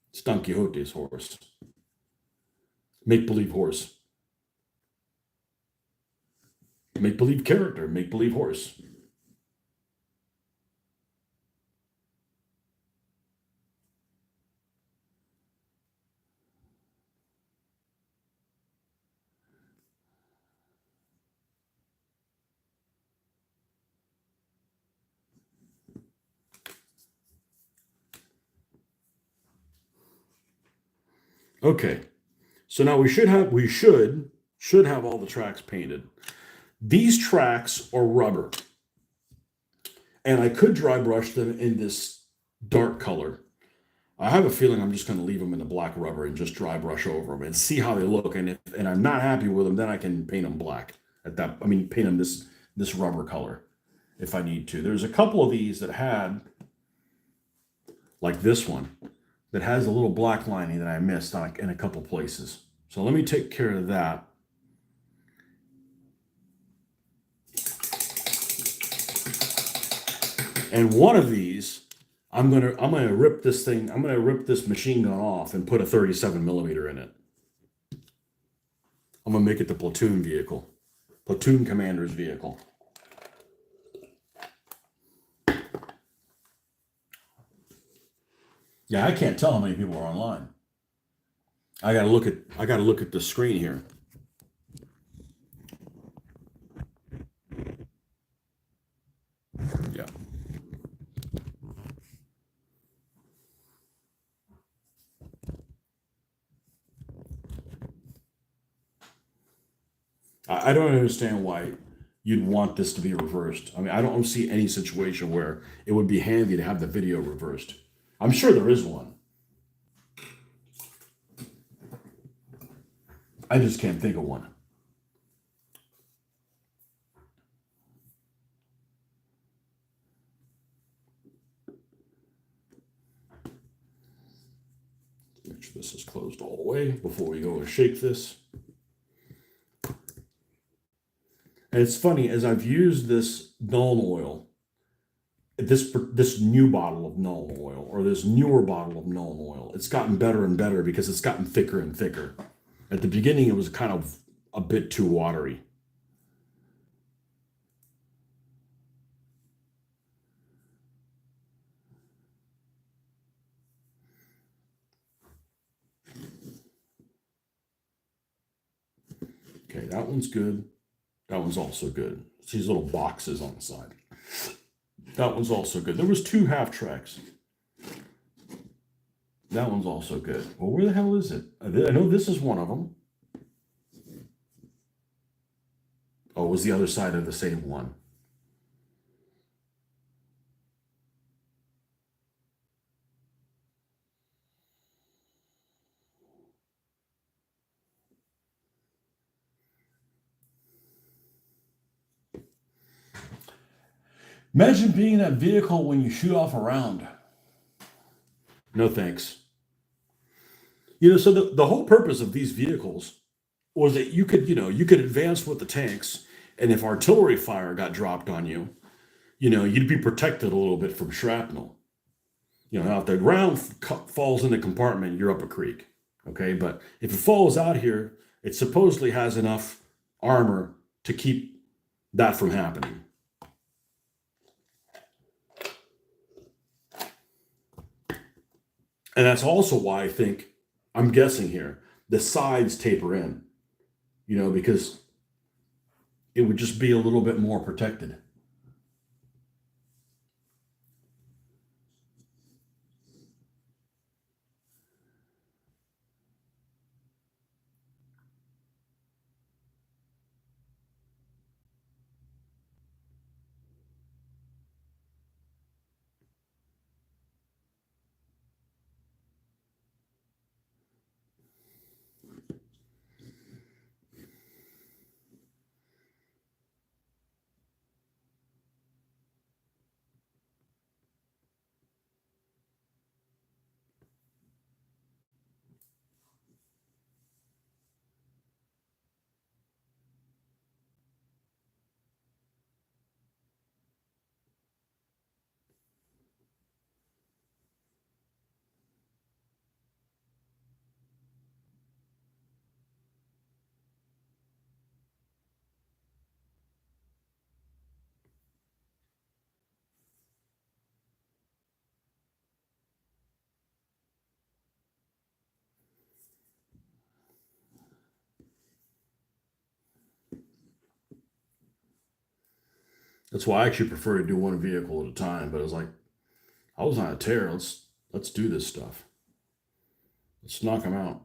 Speaker 1: It's Don Quixote's horse. Make believe horse. Make believe character. Make believe horse. Okay. So now we should have all the tracks painted. These tracks are rubber, and I could dry brush them in this dark color. I have a feeling I'm just going to leave them in the black rubber and just dry brush over them and see how they look. And if I'm not happy with them, then I can paint them black. Paint them this rubber color if I need to. There's a couple of these that had, like this one, that has a little black lining that I missed in a couple places. So let me take care of that. And one of these, I'm gonna rip this thing. I'm gonna rip this machine gun off and put a 37 millimeter in it. I'm gonna make it the platoon vehicle, platoon commander's vehicle. Yeah, I can't tell how many people are online. I gotta look at the screen here. Yeah. I don't understand why you'd want this to be reversed. I mean, I don't see any situation where it would be handy to have the video reversed. I'm sure there is one. I just can't think of one. Make sure this is closed all the way before we go and shake this. And it's funny, as I've used this Nuln oil, this new bottle of Nuln oil, or this newer bottle of Nuln oil, it's gotten better and better because it's gotten thicker and thicker. At the beginning, it was kind of a bit too watery. Okay, that one's good. That one's also good. It's these little boxes on the side. That one's also good. There was two half tracks. That one's also good. Well, where the hell is it? I know this is one of them. Oh, it was the other side of the same one. Imagine being in that vehicle when you shoot off a round. No thanks. So the whole purpose of these vehicles was that you could advance with the tanks, and if artillery fire got dropped on you, you'd be protected a little bit from shrapnel. Now if the round falls in the compartment, you're up a creek. Okay, but if it falls out here, it supposedly has enough armor to keep that from happening. And that's also why I'm guessing here, the sides taper in, because it would just be a little bit more protected. That's why I actually prefer to do one vehicle at a time. But I was like, I was on a tear. Let's do this stuff. Let's knock them out.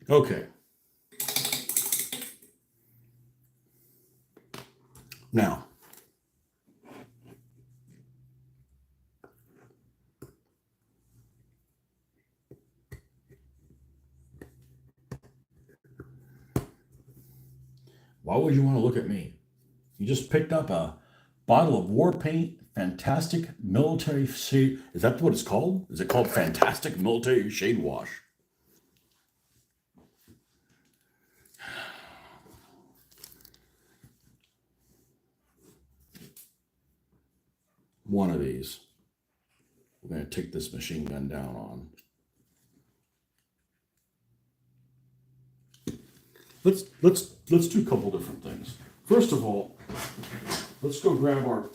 Speaker 1: Okay. Now, why would you want to look at me? You just picked up a bottle of war paint, fantastic military shade. Is that what it's called? Is it called fantastic military shade wash? One of these. We're going to take this machine gun down on. Let's do a couple different things. First of all, let's go grab our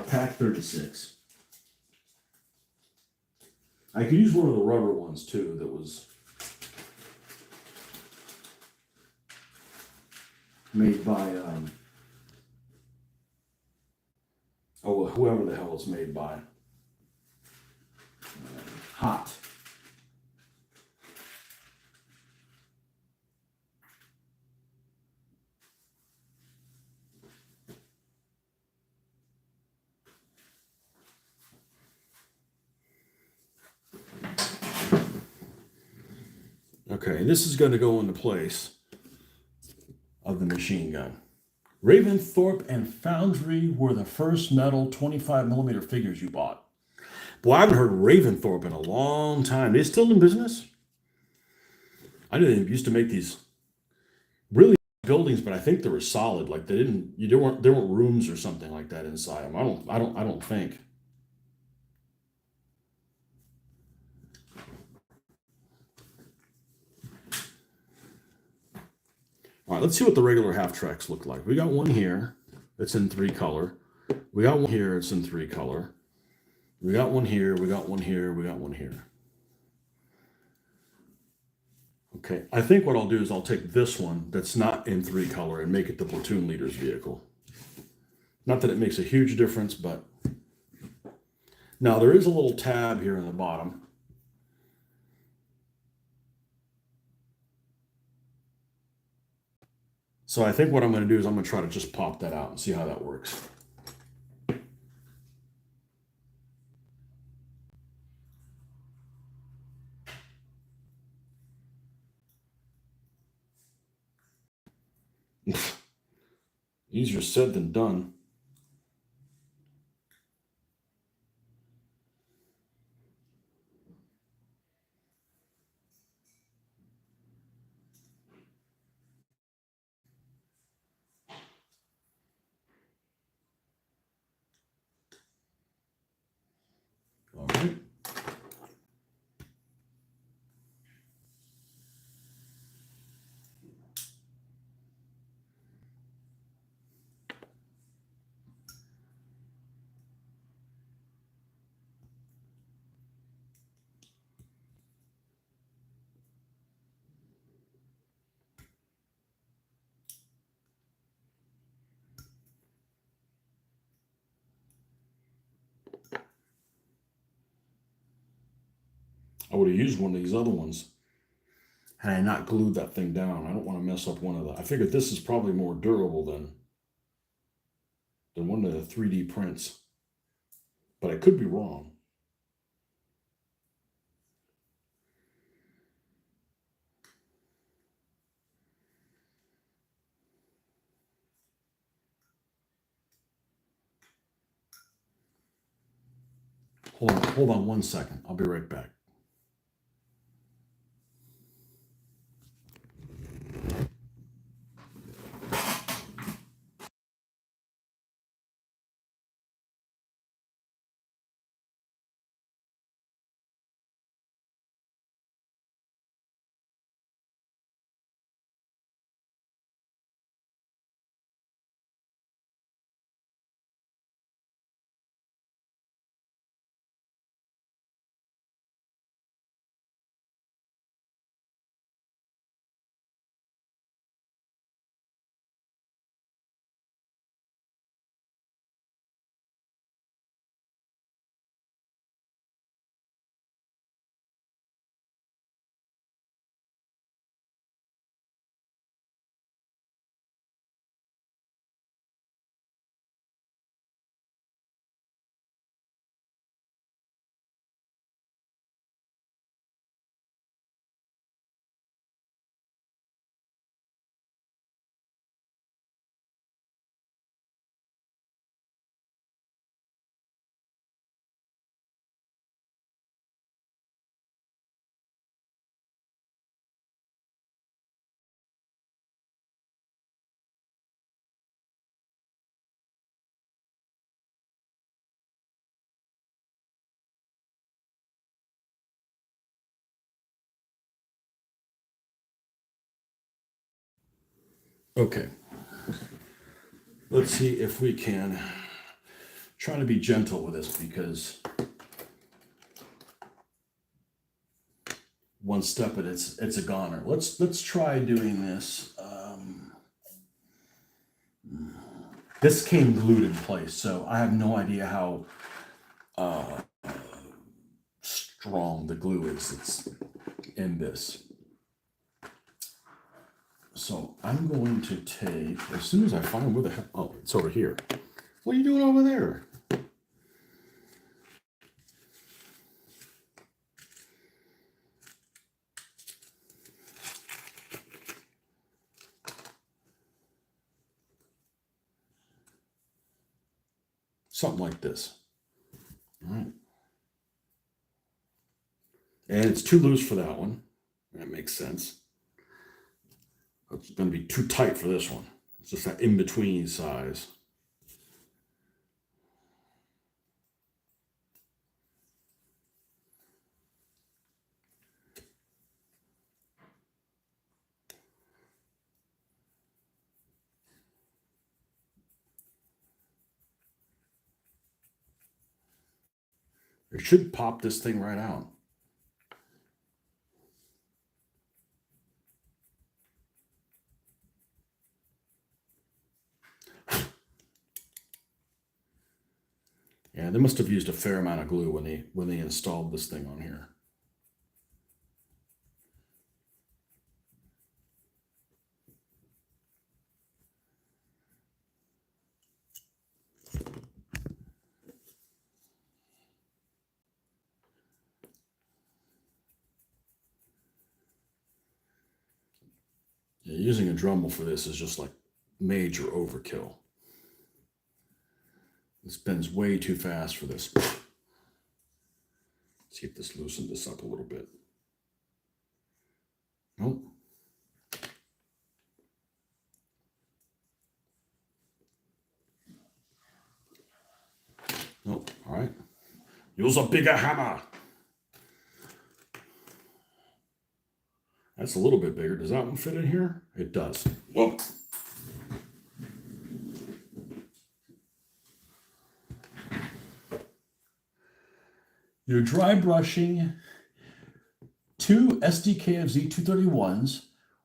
Speaker 1: pack 36. I could use one of the rubber ones too that was made by whoever the hell it's made by. Hot. Okay, this is going to go into place of the machine gun. Ravensthorpe and Foundry were the first metal 25 millimeter figures you bought. Boy, I haven't heard Ravensthorpe in a long time. They still in business? I knew they used to make these really buildings, but I think they were solid. Like they didn't, you there weren't rooms or something like that inside them. I don't think. All right, let's see what the regular half tracks look like. We got one here that's in 3-color. We got one here, it's in 3-color. We got one here, we got one here, we got one here. Okay, I think what I'll do is I'll take this one that's not in 3-color and make it the platoon leader's vehicle. Not that it makes a huge difference, but now there is a little tab here in the bottom. So I think what I'm going to do is I'm going to try to just pop that out and see how that works. Easier said than done. All right. I would have used one of these other ones had I not glued that thing down. I don't want to mess up one of the. I figured this is probably more durable than one of the 3D prints. but I could be wrong. Hold on 1 second. I'll be right back. Okay. Let's see if we can try to be gentle with this, because one step and it's a goner. Let's try doing this. This came glued in place, so I have no idea how strong the glue is that's in this. So I'm going to take, as soon as I find where the hell, oh, it's over here. What are you doing over there? Something like this. All right. And it's too loose for that one. That makes sense. It's going to be too tight for this one. It's just that in-between size. It should pop this thing right out. Yeah, they must have used a fair amount of glue when they installed this thing on here. Yeah, using a Dremel for this is just like major overkill. It spins way too fast for this. Let's see if this loosened this up a little bit. Nope. Nope. All right. Use a bigger hammer. That's a little bit bigger. Does that one fit in here? It does. Whoop. You're dry brushing two SDKFZ 231s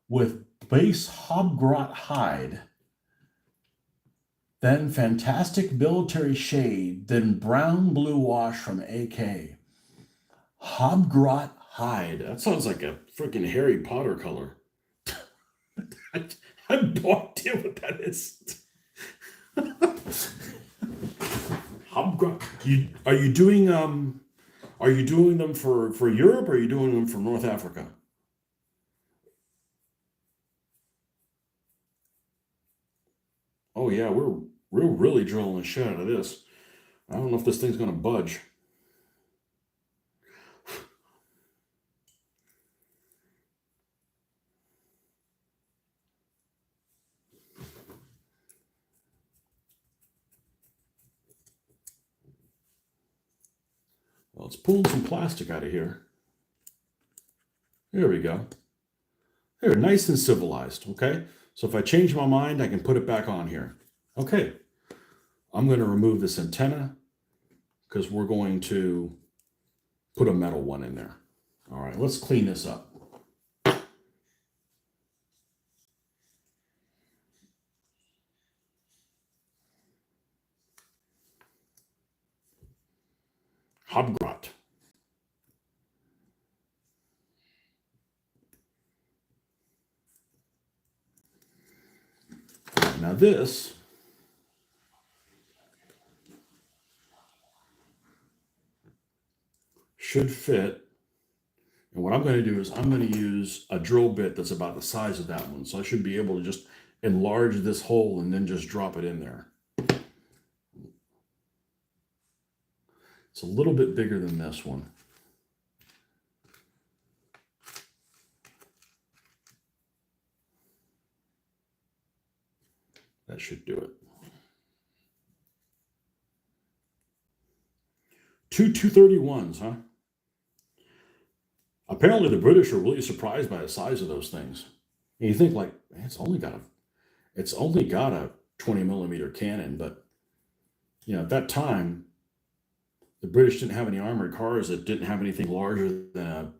Speaker 1: with base Hobgrot hide, then fantastic military shade, then brown blue wash from AK. Hobgrot hide. That sounds like a freaking Harry Potter color. I have no idea what that is. Are you doing them for Europe, or are you doing them for North Africa? Oh yeah, we're really drilling the shit out of this. I don't know if this thing's gonna budge. Well, it's pulling some plastic out of here. There we go. There, nice and civilized. Okay. So if I change my mind, I can put it back on here. Okay. I'm going to remove this antenna because we're going to put a metal one in there. All right, let's clean this up. Hobgrot. Now this should fit. And what I'm going to do is I'm going to use a drill bit that's about the size of that one. So I should be able to just enlarge this hole and then just drop it in there. It's a little bit bigger than this one. That should do it. Two 231s, huh? Apparently the British are really surprised by the size of those things. And you think like, man, it's only got a 20 millimeter cannon, but at that time, the British didn't have any armored cars that didn't have anything larger than a.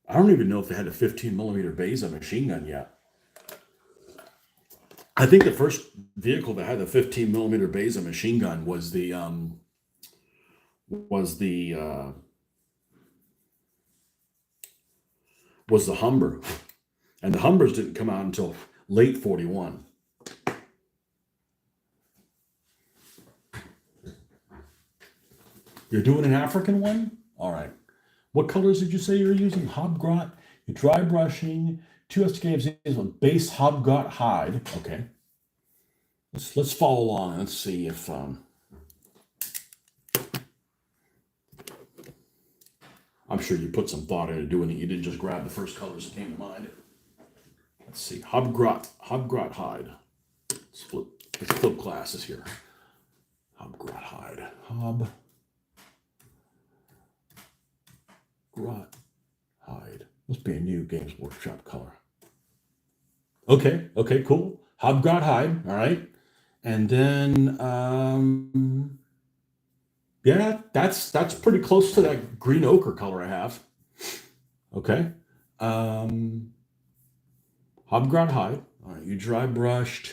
Speaker 1: I don't even know if they had a 15 millimeter Beza machine gun yet. I think the first vehicle that had the 15 millimeter Beza machine gun was the was the uh, was the Humber, and the Humbers didn't come out until late 41. You're doing an African one? All right. What colors did you say you were using? Hobgrot, you're dry brushing, 2 SKFZs with base Hobgrot hide. Okay. Let's follow along. Let's see if I'm sure you put some thought into doing it. You didn't just grab the first colors that came to mind. Let's see. Hobgrot hide. Let's flip glasses here. Hobgrot hide. Hobgrot hide. Must be a new Games Workshop color. Okay, cool. Hobgrot hide. All right. And then yeah, that's pretty close to that green ochre color I have. Okay. Hobgrot hide. All right, you dry brushing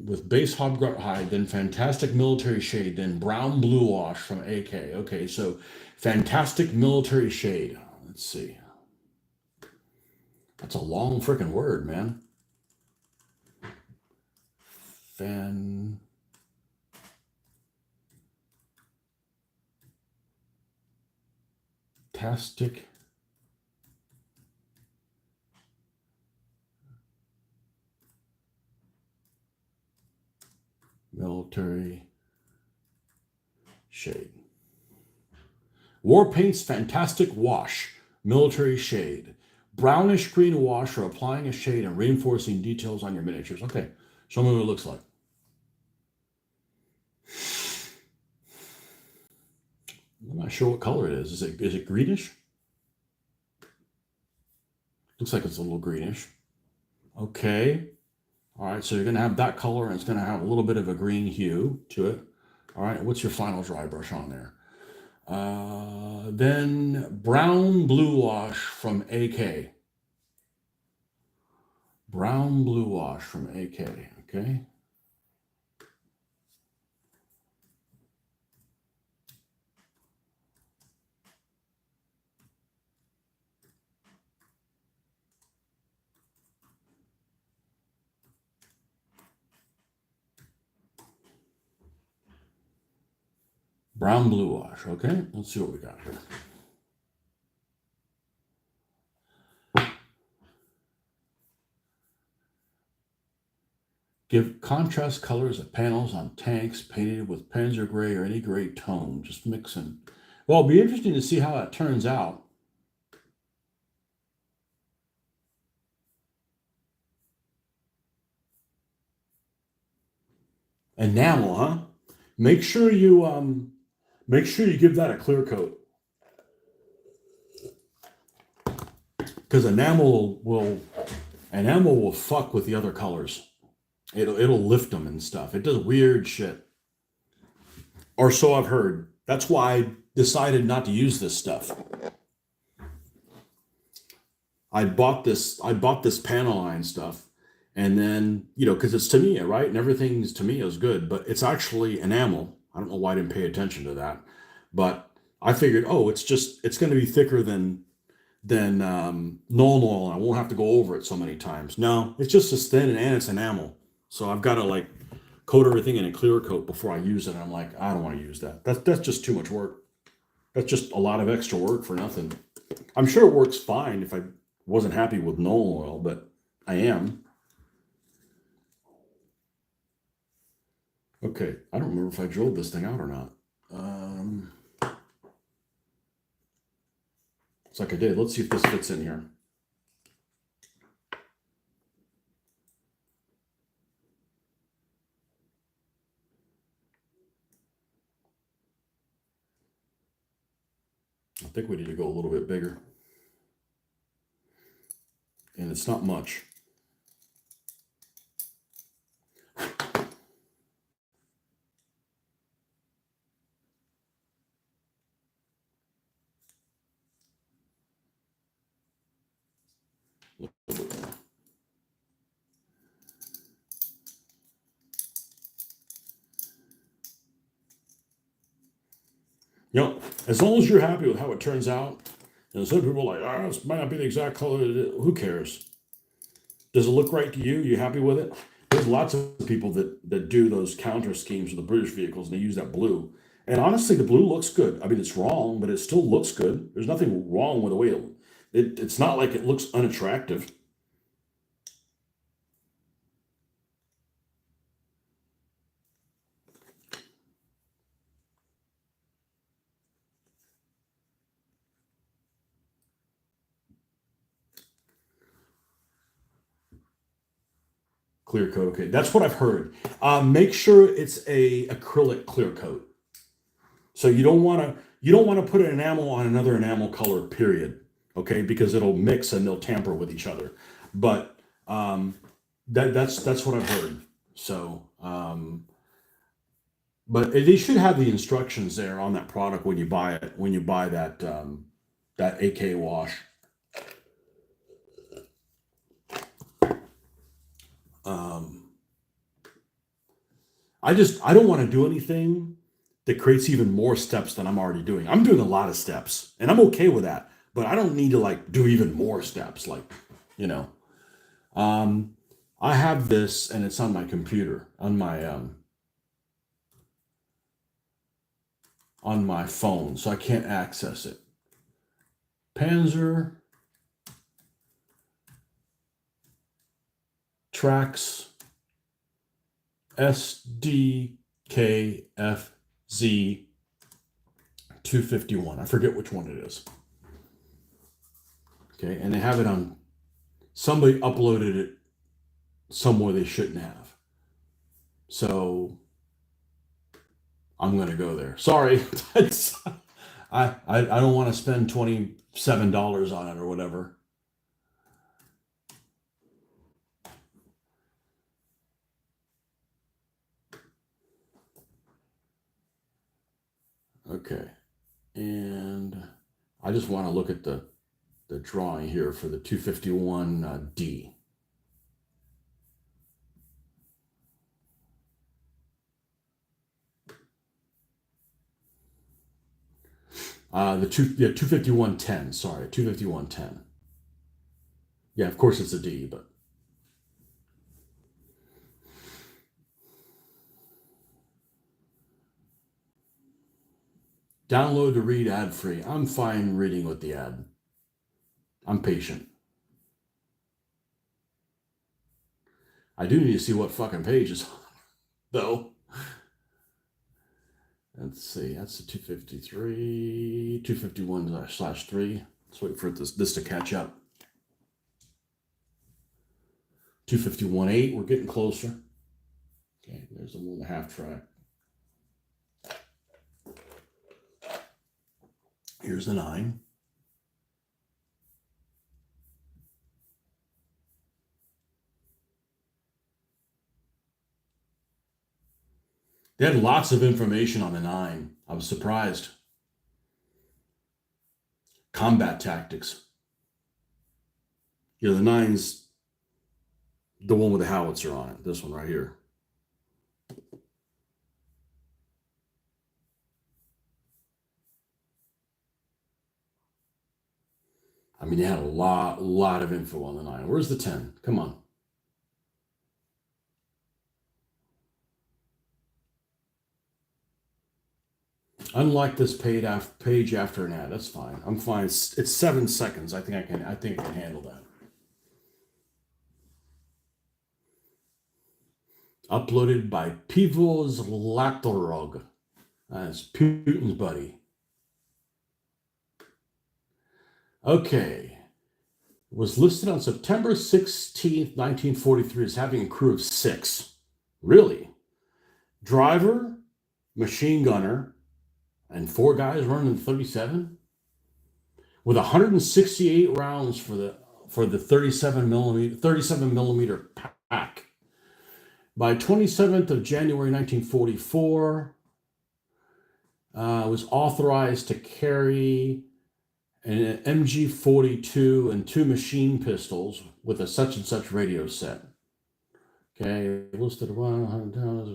Speaker 1: with base Hobgrot hide, then fantastic military shade, then brown blue wash from AK. Okay, so fantastic military shade. Let's see. That's a long freaking word, man. Fantastic military shade. War Paint's fantastic wash, military shade. Brownish green wash for applying a shade and reinforcing details on your miniatures. Okay, show me what it looks like. I'm not sure what color it is. Is it greenish? Looks like it's a little greenish. Okay. All right, so you're going to have that color, and it's going to have a little bit of a green hue to it. All right, what's your final dry brush on there? Then brown blue wash from AK. Brown blue wash from AK, okay? Brown blue wash. Okay, let's see what we got here. Give contrast colors of panels on tanks painted with Panzer gray or any gray tone. Just mixing. Well, it'll be interesting to see how that turns out. Enamel, huh? Make sure you give that a clear coat, because enamel will fuck with the other colors. It'll lift them and stuff. It does weird shit, or so I've heard. That's why I decided not to use this stuff. I bought this panel line stuff, and then because it's Tamiya, right, and everything's Tamiya is good, but it's actually enamel. I don't know why I didn't pay attention to that, but I figured, oh, it's going to be thicker than Null Null, and I won't have to go over it so many times. No, it's just as thin, and it's enamel, so I've got to like coat everything in a clear coat before I use it. And I'm like, I don't want to use that. That's just too much work. That's just a lot of extra work for nothing. I'm sure it works fine if I wasn't happy with Null Oil, but I am. Okay, I don't remember if I drilled this thing out or not. It's like I did. Let's see if this fits in here. I think we need to go a little bit bigger. And it's not much. As long as you're happy with how it turns out, some people are like, this might not be the exact color. Who cares? Does it look right to you? You happy with it? There's lots of people that do those counter schemes with the British vehicles, and they use that blue. And honestly, the blue looks good. I mean, it's wrong, but it still looks good. There's nothing wrong with the way it's not like it looks unattractive. Clear coat, okay. That's what I've heard. Make sure it's a acrylic clear coat. So you don't want to put an enamel on another enamel color, period. Okay, because it'll mix and they'll tamper with each other. But that's what I've heard. So but they should have the instructions there on that product when you buy it, when you buy that AK wash. Um, I don't want to do anything that creates even more steps than I'm already doing. I'm doing a lot of steps, and I'm okay with that. But I don't need to like do even more steps. Like, you know, um, I have this, and it's on my computer, on my phone, so I can't access it. Panzer tracks SDKFZ 251. I forget which one it is. Okay, and they have it on, somebody uploaded it somewhere they shouldn't have. So I'm gonna go there. Sorry. I don't want to spend $27 on it or whatever. Okay. And I just want to look at the drawing here for the 251D. The 25110, sorry, 25110. Yeah, of course it's a D, but Download to read ad free. I'm fine reading with the ad. I'm patient. I do need to see what fucking page is on, though. Let's see. That's the 253, 251/3. Let's wait for this to catch up. 251.8. We're getting closer. Okay, there's a 1.5 track. Here's the 9. They had lots of information on the 9. I was surprised. Combat tactics. The 9's the one with the howitzer on it. This one right here. I mean, they had a lot of info on the 9. Where's the 10? Come on. Unlike this page after an ad, that's fine. I'm fine. It's 7 seconds. I think I can handle that. Uploaded by Pivos Latorog. That's Putin's buddy. Okay. Was listed on September 16th, 1943 as having a crew of 6. Really? Driver, machine gunner, and 4 guys running the 37? With 168 rounds for the 37 millimeter pack. By 27th of January 1944, was authorized to carry an MG42 and 2 machine pistols with a such and such radio set. Okay, listed 100 pounds,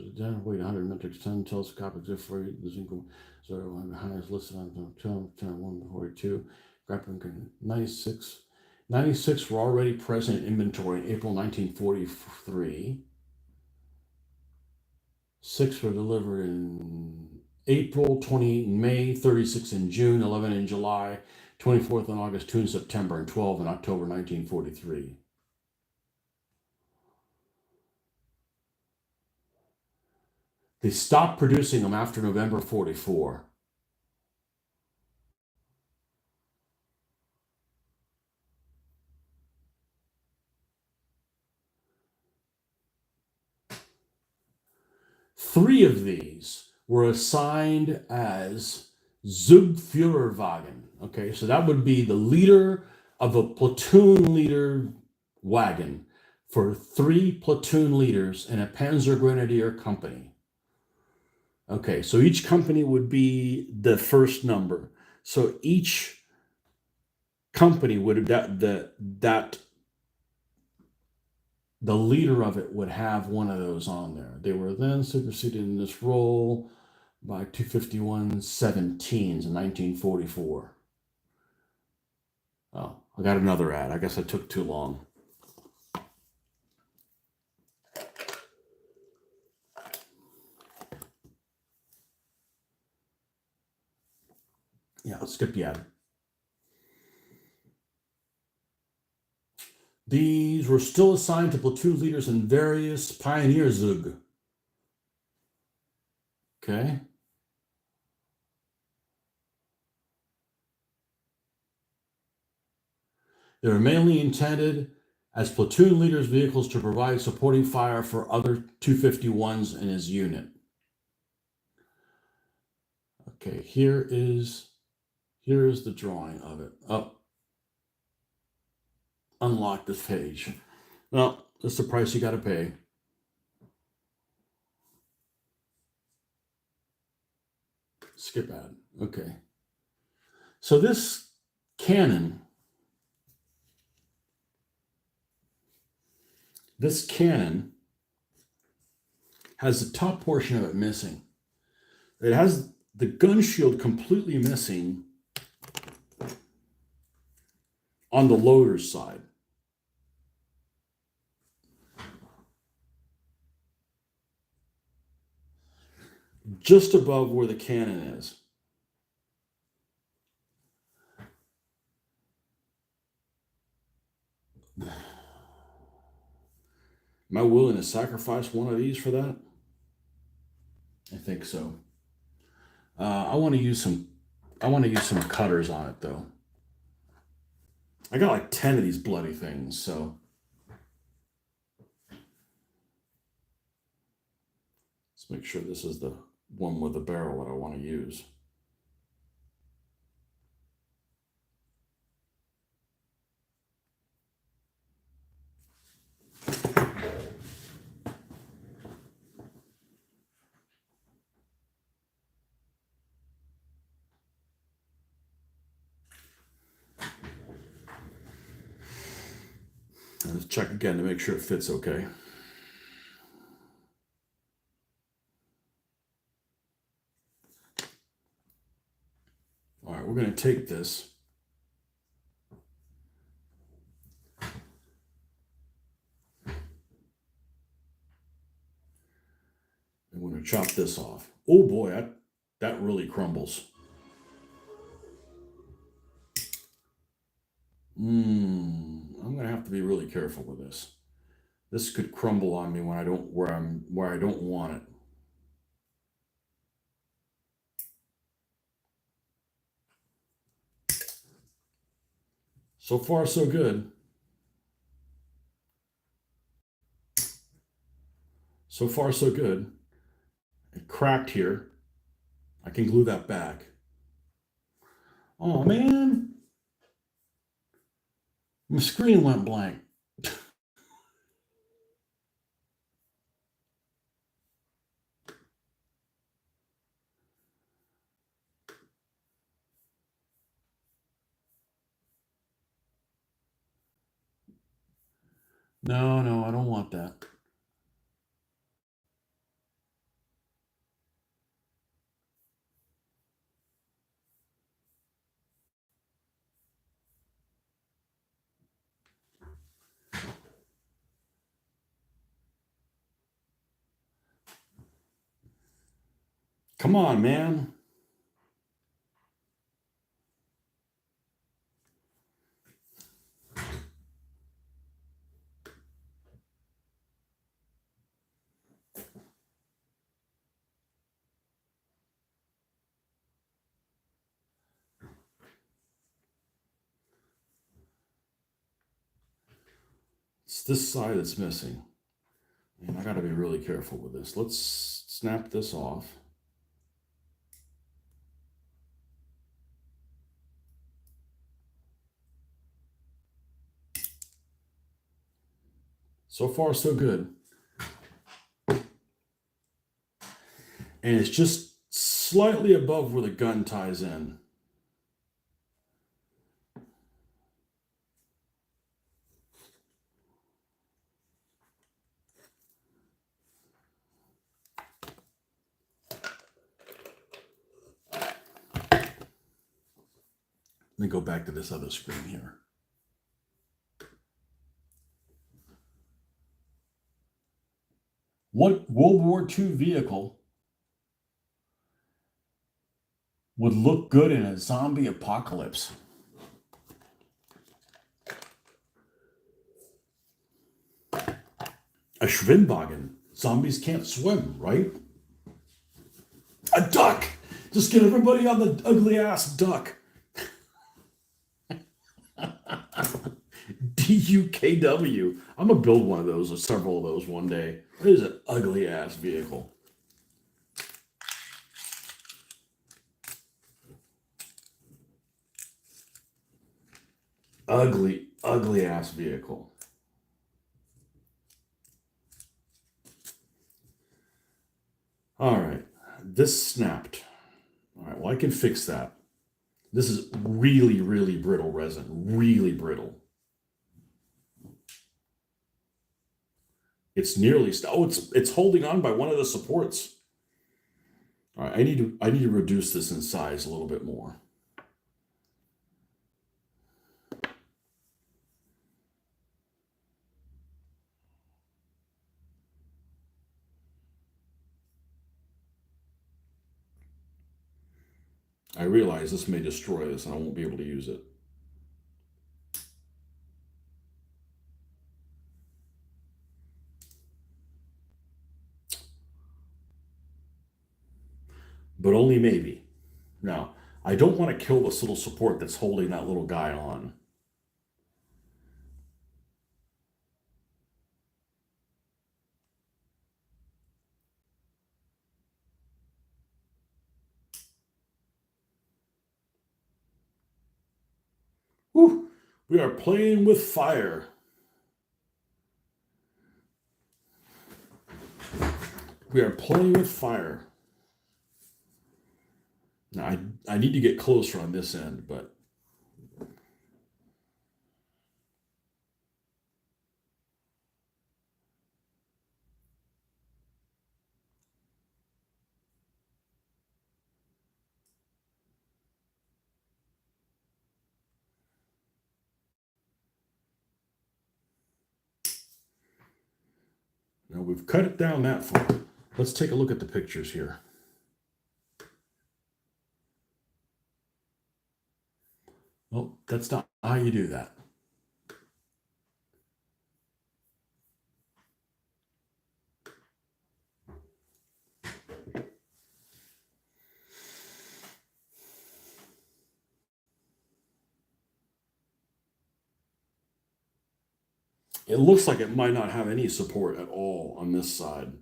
Speaker 1: weight 100 metric ton, telescopic difference, the zinc, so highest listed on 142, grappling 96. 96 were already present in inventory in April 1943. 6 were delivered in April, 28 in May, 36 in June, 11 in July, 24th in August, 2 in September, and 12 in October 1943. They stopped producing them after November 44. Three of these were assigned as Zugführerwagen. Okay, so that would be the leader of a platoon leader wagon for 3 platoon leaders in a Panzer Grenadier company. Okay, so each company would be the first number. So each company would the leader of it would have one of those on there. They were then superseded in this role by 251-17s in 1944. Oh, I got another ad. I guess I took too long. Yeah, let's skip the ad. These were still assigned to platoon leaders in various Pioneer Zug. Okay. They were mainly intended as platoon leaders' vehicles to provide supporting fire for other 251s in his unit. Okay, here is the drawing of it. Oh, unlock this page. Well, that's the price you got to pay. Skip ad. Okay. So this cannon has the top portion of it missing. It has the gun shield completely missing on the loader's side. Just above where the cannon is. Am I willing to sacrifice one of these for that? I think so. I want to use some. I want to use some cutters on it though. I got like 10 of these bloody things, so let's make sure this is the one with the barrel that I want to use. Let's check again to make sure it fits okay. All right, we're going to take this. And we're going to chop this off. Oh boy, that really crumbles. I'm going to have to be really careful with this. This could crumble on me when I don't where I don't want it. So far, so good. So far, so good. It cracked here. I can glue that back. Oh man, my screen went blank. No, no, I don't want that. Come on, man. It's this side that's missing. And I got to be really careful with this. Let's snap this off. So far, so good. And it's just slightly above where the gun ties in. Let me go back to this other screen here. What World War II vehicle would look good in a zombie apocalypse? A Schwimmwagen. Zombies can't swim, right? A duck. Just get everybody on the ugly ass duck. DUKW. I'm gonna build one of those or several of those one day. It is an ugly ass vehicle. Ugly, ugly ass vehicle. All right, this snapped. All right, well, I can fix that. This is really, really brittle resin, really brittle. It's nearly, oh, it's holding on by one of the supports. All right, I need to reduce this in size a little bit more. I realize this may destroy this and I won't be able to use it. but only maybe. Now, I don't want to kill this little support that's holding that little guy on. Whew, we are playing with fire. We are playing with fire. Now, I need to get closer on this end, but now we've cut it down that far. Let's take a look at the pictures here. Well, that's not how you do that. It looks like it might not have any support at all on this side,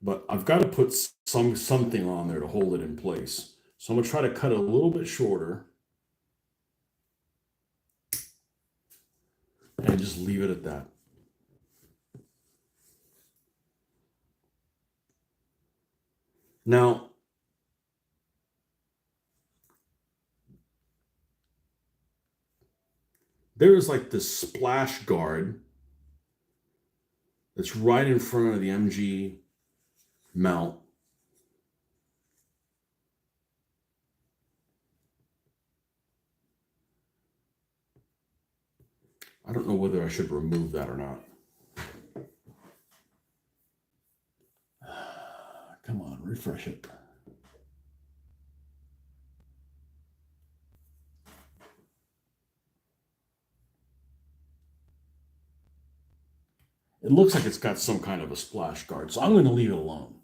Speaker 1: but I've got to put something on there to hold it in place. So I'm gonna try to cut it a little bit shorter and just leave it at that. Now, there is like this splash guard that's right in front of the MG mount. I don't know whether I should remove that or not. Come on, refresh it. It looks like it's got some kind of a splash guard, so I'm going to leave it alone.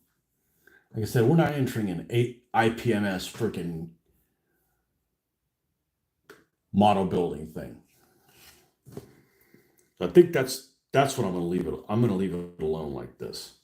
Speaker 1: Like I said, we're not entering an 8 IPMS freaking model building thing. So I think that's what I'm going to leave it. I'm going to leave it alone like this.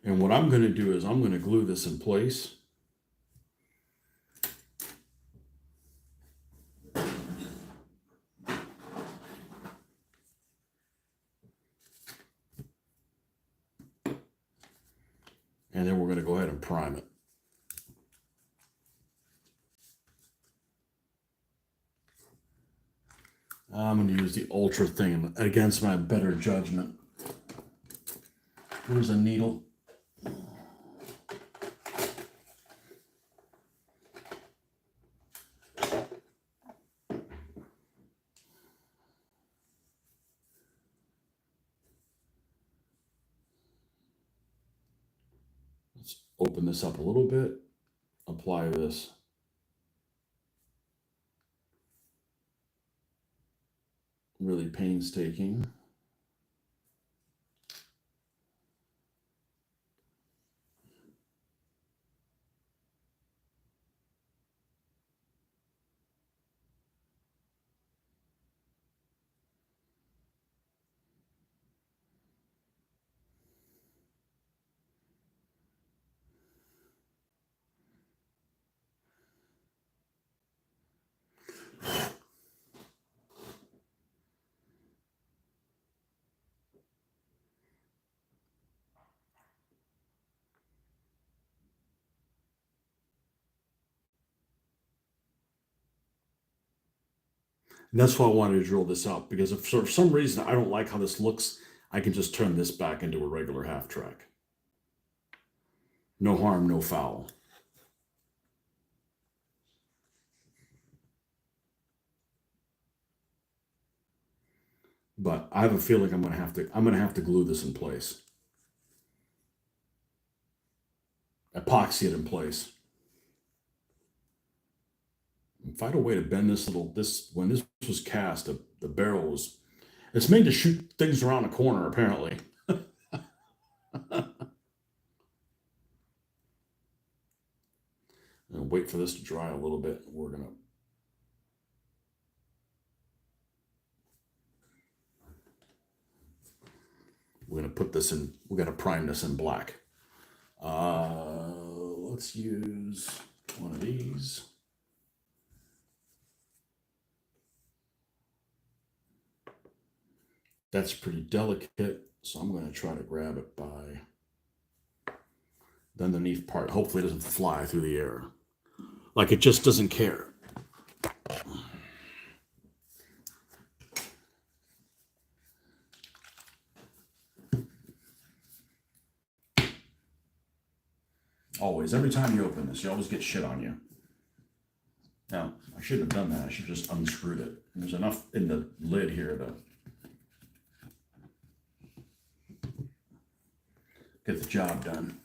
Speaker 1: And what I'm going to do is I'm going to glue this in place. And then we're going to go ahead and prime it. I'm going to use the ultra thing against my better judgment. Here's a needle. Let's open this up a little bit. Apply this. Really painstaking. And that's why I wanted to drill this out, because if for some reason I don't like how this looks, I can just turn this back into a regular half track. no harm, no foul. But I have a feeling I'm gonna have to glue this in place, epoxy it in place. Find a way to bend this. When this was cast, the barrel was, it's made to shoot things around a corner apparently. And wait for this to dry a little bit. We're gonna put this in. We're gonna prime this in black. Let's use one of these. That's pretty delicate, so I'm going to try to grab it by the underneath part. Hopefully it doesn't fly through the air. Like it just doesn't care. Always, every time you open this, you always get shit on you. Now, I shouldn't have done that. I should have just unscrewed it. There's enough in the lid here to get the job done.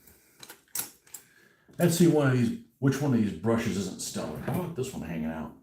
Speaker 1: Let's see which one of these brushes isn't stellar. How about this one hanging out?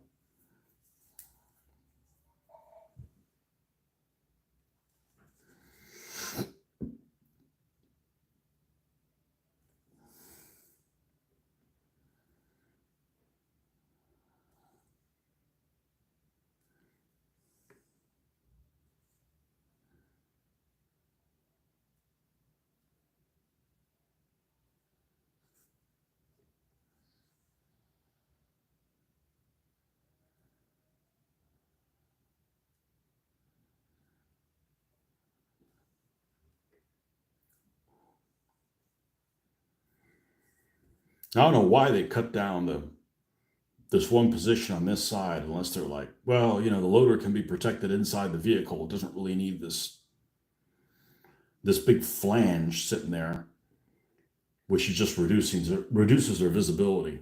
Speaker 1: I don't know why they cut down this one position on this side, unless they're like, well, the loader can be protected inside the vehicle. It doesn't really need this big flange sitting there, which is just reduces their visibility.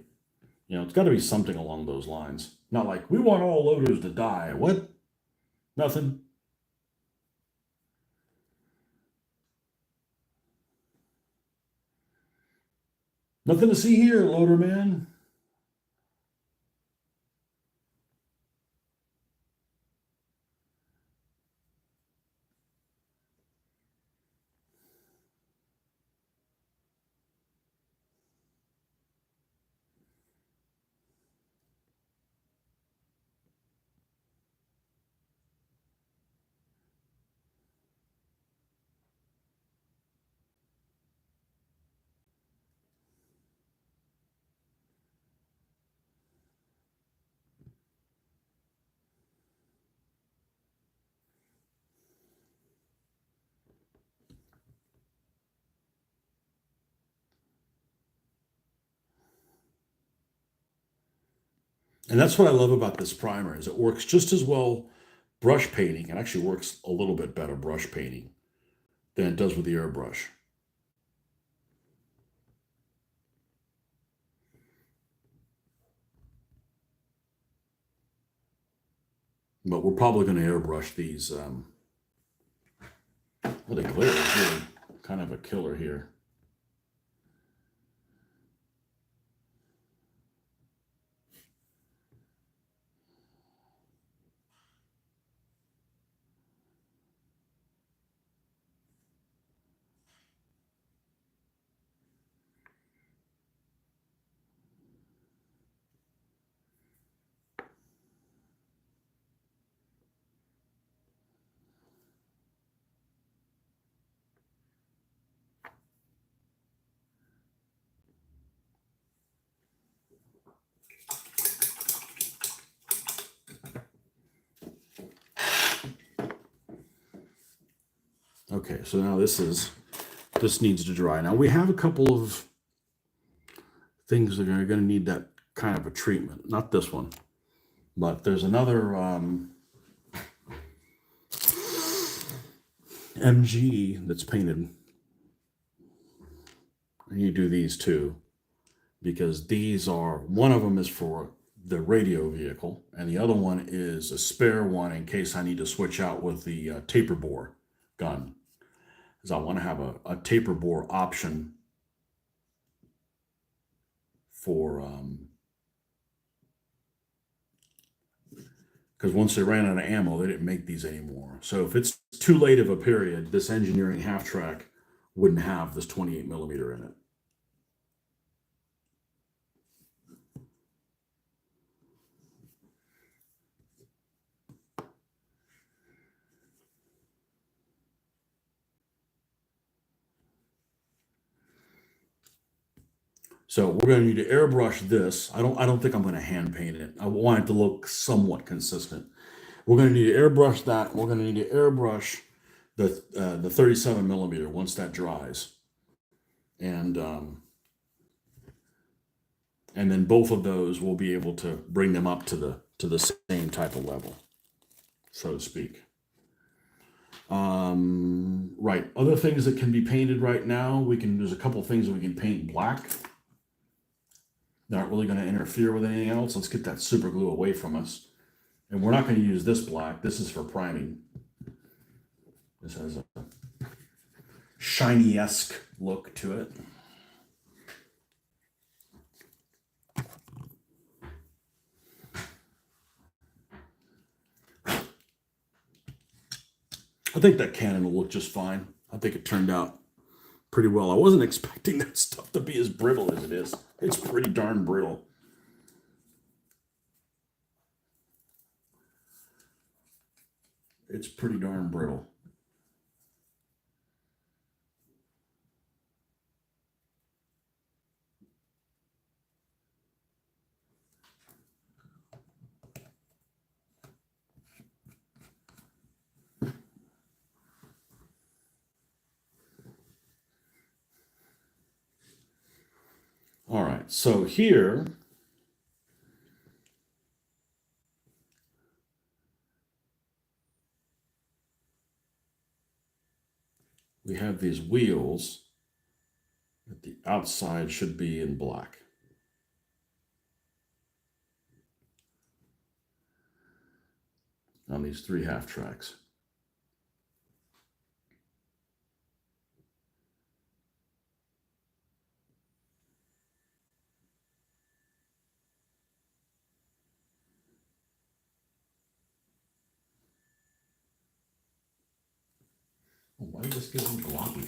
Speaker 1: It's got to be something along those lines. Not like we want all loaders to die. What? Nothing. Nothing to see here, loader man. And that's what I love about this primer is it works just as well brush painting. It actually works a little bit better brush painting than it does with the airbrush. But we're probably going to airbrush these. Well, the glare is really kind of a killer here. Okay, so now this needs to dry. Now we have a couple of things that are going to need that kind of a treatment. Not this one, but there's another MG that's painted And you do these two because these are, one of them is for the radio vehicle, and the other one is a spare one in case I need to switch out with the taper bore gun. Because I want to have a taper bore option for, because once they ran out of ammo, they didn't make these anymore. So if it's too late of a period, this engineering half track wouldn't have this 28 millimeter in it. So we're going to need to airbrush this. I don't think I'm going to hand paint it. I want it to look somewhat consistent. We're going to need to airbrush that. We're going to need to airbrush the 37 millimeter once that dries, and and then both of those will be able to bring them up to the same type of level, so to speak. Right. Other things that can be painted right now, there's a couple things that we can paint black. They're not really going to interfere with anything else. Let's get that super glue away from us. And we're not going to use this black. This is for priming. This has a shiny-esque look to it. I think that cannon will look just fine. I think it turned out pretty well. I wasn't expecting that stuff to be as brittle as it is. It's pretty darn brittle. It's pretty darn brittle. All right, so here we have these wheels that the outside should be in black. On these 3 half tracks. Oh, why did this get all gloppy?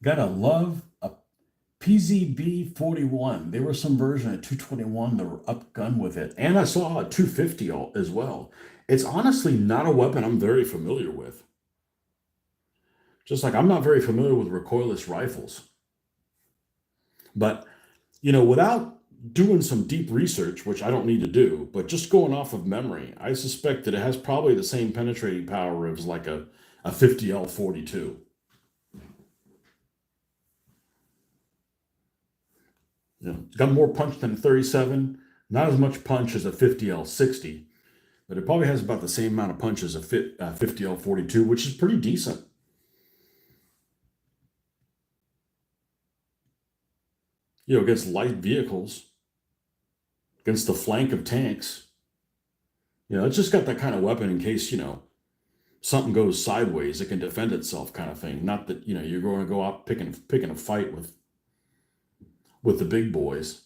Speaker 1: Gotta love a PZB 41. There was some version of 221 that were upgun with it. And I saw a 250 as well. It's honestly not a weapon I'm very familiar with. Just like I'm not very familiar with recoilless rifles. But, without doing some deep research, which I don't need to do, but just going off of memory, I suspect that it has probably the same penetrating power as like a 50L 42. It's got more punch than a 37, not as much punch as a 50L 60, but it probably has about the same amount of punch as a 50L 42, which is pretty decent. Against light vehicles, against the flank of tanks. It's just got that kind of weapon in case, something goes sideways, it can defend itself kind of thing. Not that, you're going to go out picking a fight with the big boys.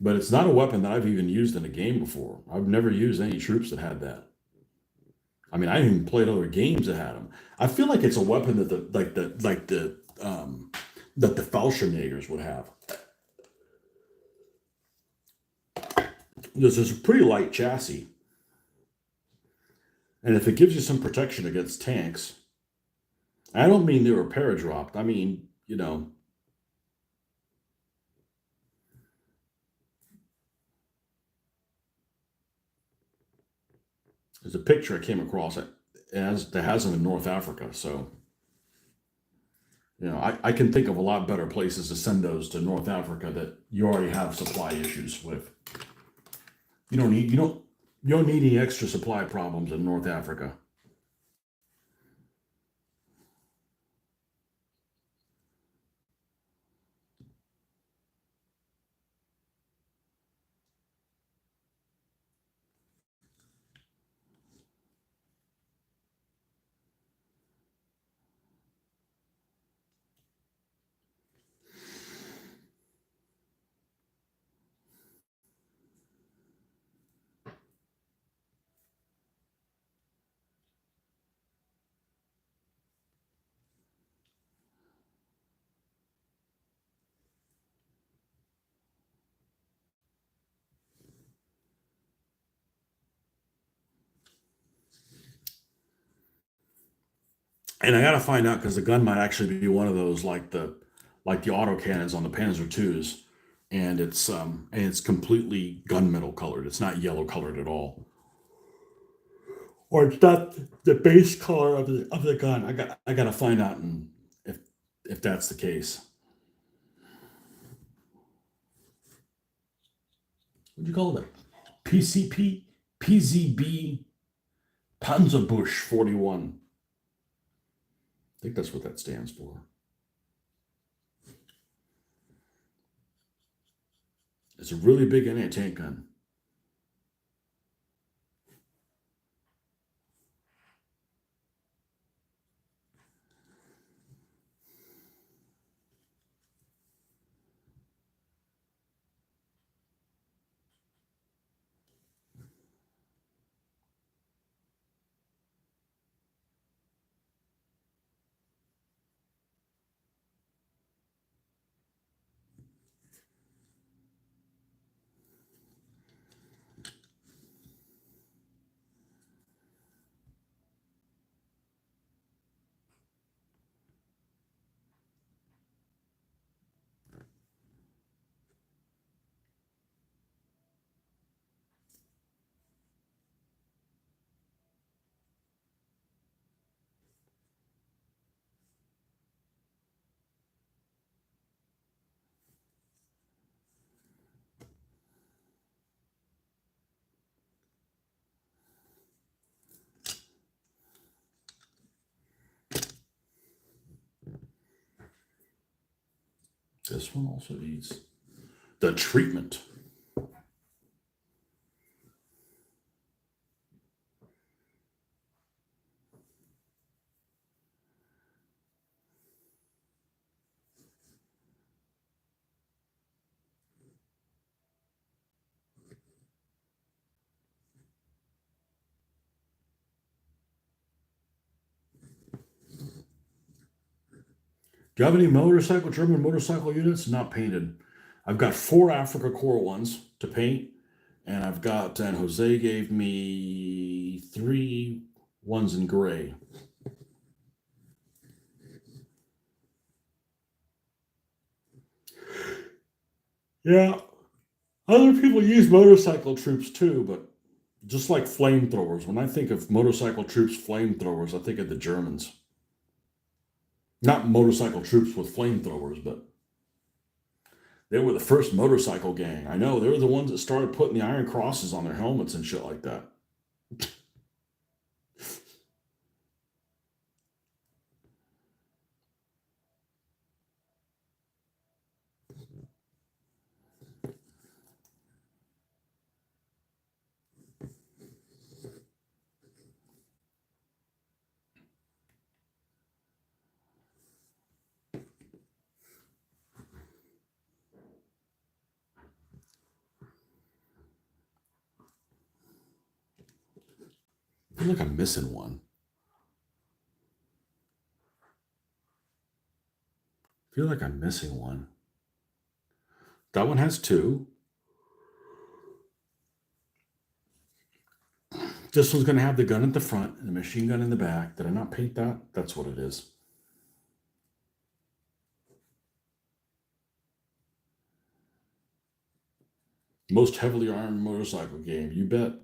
Speaker 1: But it's not a weapon that I've even used in a game before. I've never used any troops that had that. I mean, I even played other games that had them. I feel like it's a weapon that the Fallschirmjägers would have. This is a pretty light chassis, and if it gives you some protection against tanks, I don't mean they were paradropped. I mean, There's a picture I came across that has them in North Africa. So, I can think of a lot better places to send those to North Africa that you already have supply issues with. You don't need any extra supply problems in North Africa. And I got to find out because the gun might actually be one of those like the auto cannons on the Panzer twos, and it's completely gunmetal colored. It's not yellow colored at all, or it's not the base color of the gun. I got to find out and if that's the case. What'd you call it? PCP PZB Panzerbusch 41. I think that's what that stands for. It's a really big anti-tank gun. This one also needs the treatment. Do you have any German motorcycle units not painted? I've got 4 Africa Corps ones to paint, and Jose gave me 3 ones in gray. Yeah, other people use motorcycle troops too, but just like flamethrowers, when I think of motorcycle troops, flamethrowers, I think of the Germans. Not motorcycle troops with flamethrowers, but they were the first motorcycle gang. I know they were the ones that started putting the iron crosses on their helmets and shit like that. I feel like I'm missing one. I feel like I'm missing one. That one has 2. This one's going to have the gun at the front and the machine gun in the back. Did I not paint that? That's what it is. Most heavily armed motorcycle game. You bet.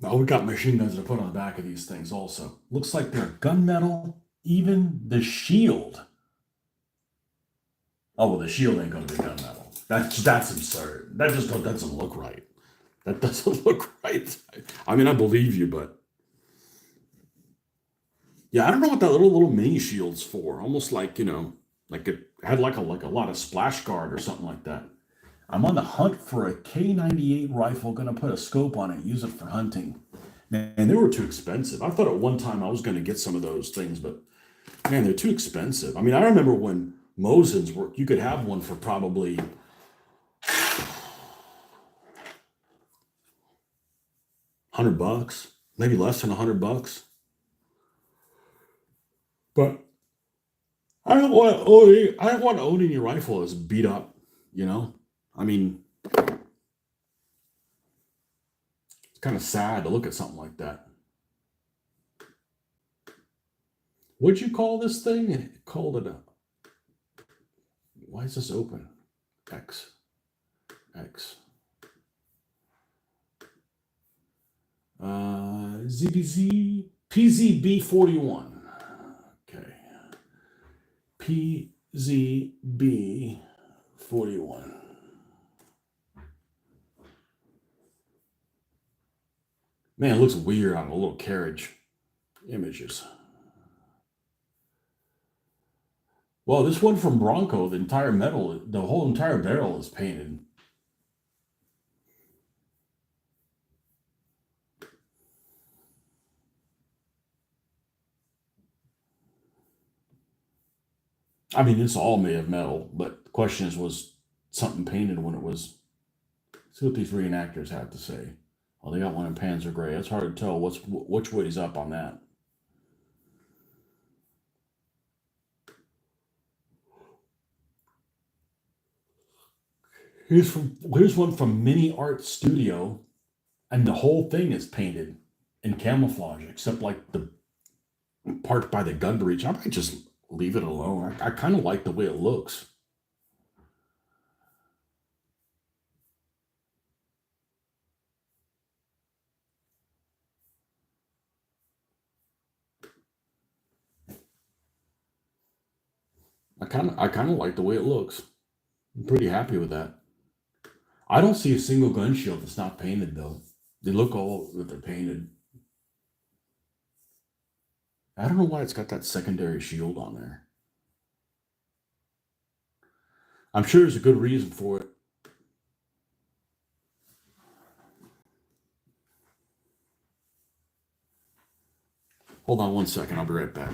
Speaker 1: Oh, we got machine guns to put on the back of these things also. Looks like they're gunmetal. Even the shield. Oh, well, the shield ain't going to be gunmetal. That's absurd. That doesn't look right. That doesn't look right. I mean, I believe you, but yeah, I don't know what that little mini shield's for. Almost like, like it had like a lot of splash guard or something like that. I'm on the hunt for a K98 rifle. Gonna put a scope on it, use it for hunting. Man, they were too expensive. I thought at one time I was gonna get some of those things, but man, they're too expensive. I mean, I remember when Mosin's were, you could have one for probably $100, maybe less than $100. But I don't want to own any rifle that's beat up, you know? I mean, it's kind of sad to look at something like that. What'd you call this thing? It called it a. Why is this open? X. X. ZBZ. PZB41. Okay. PZB41. Man, it looks weird on a little carriage. Images. Well, this one from Bronco, the entire metal, the whole entire barrel is painted. I mean, it's all made of metal, but the question is, was something painted when it was? See what these reenactors have to say. Well, they got one in Panzer Gray. It's hard to tell which way he's up on that. Here's one from Mini Art Studio, and the whole thing is painted in camouflage, except like the part by the gun breech. I might just leave it alone. I kind of like the way it looks. I kind of like the way it looks. I'm pretty happy with that. I don't see a single gun shield that's not painted though. They look all that they're painted. I don't know why it's got that secondary shield on there. I'm sure there's a good reason for it. Hold on one second. I'll be right back.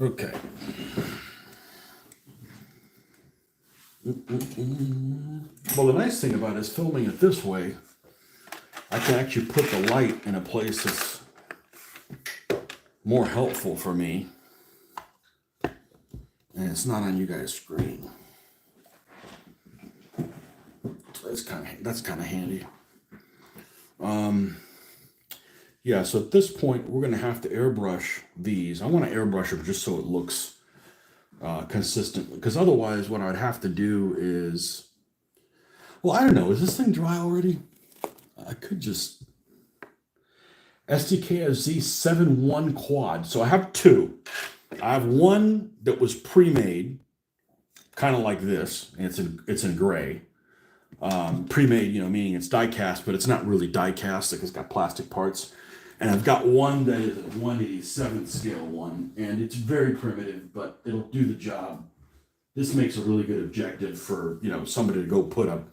Speaker 1: Okay. Well, the nice thing about it is filming it this way, I can actually put the light in a place that's more helpful for me, and it's not on you guys' screen. So that's kind of handy. Yeah. So at this point, we're going to have to airbrush these. I want to airbrush them just so it looks consistent, because otherwise, what I'd have to do is, well, I don't know. Is this thing dry already? I could just STKFZ 7-1 quad. So I have two. I have one that was pre-made, kind of like this, and it's in gray. Pre-made, meaning it's die cast, but it's not really die cast. Like, it's got plastic parts. And I've got one that is a 1/87th scale one, and it's very primitive, but it'll do the job. This makes a really good objective for somebody to go put a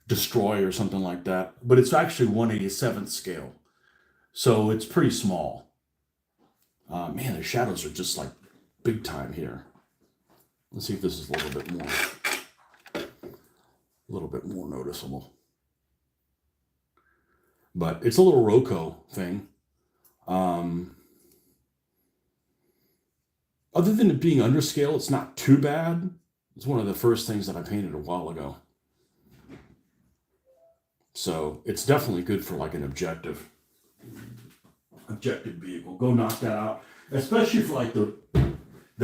Speaker 1: destroy or something like that. But it's actually 1/87th scale, so it's pretty small. Man, the shadows are just like big time here. Let's see if this is a little bit more noticeable. But it's a little Roco thing. Other than it being underscale, it's not too bad. It's one of the first things that I painted a while ago. So it's definitely good for like an objective vehicle. Go knock that out. Especially for like the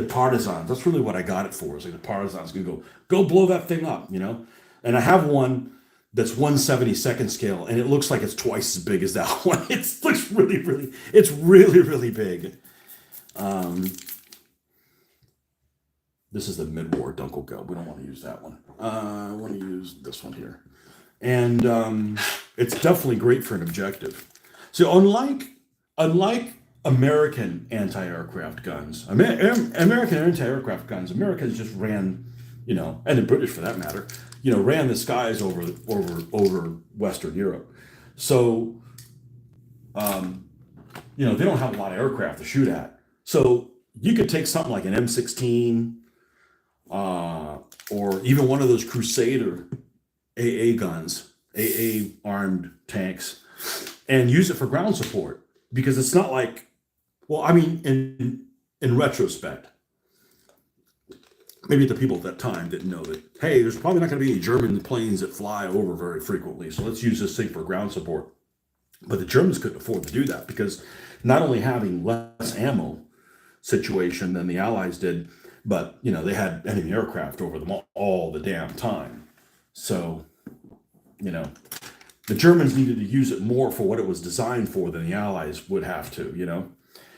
Speaker 1: partisans. That's really what I got it for. Is like the partisans can go blow that thing up, And I have one that's 1/72nd scale, and it looks like it's twice as big as that one. It looks it's really big. This is the mid-war Dunkelgelb. We don't want to use that one. I want to use this one here. And it's definitely great for an objective. So unlike American anti-aircraft guns, American anti-aircraft guns, Americans just ran, and the British for that matter, ran the skies over Western Europe. So, they don't have a lot of aircraft to shoot at. So you could take something like an M16, or even one of those Crusader AA guns, AA armed tanks, and use it for ground support, because it's not like, well, I mean, in retrospect, maybe the people at that time didn't know that, hey, there's probably not going to be any German planes that fly over very frequently, so let's use this thing for ground support. But the Germans couldn't afford to do that, because not only having less ammo situation than the Allies did, but they had enemy aircraft over them all the damn time. So, the Germans needed to use it more for what it was designed for than the Allies would have to.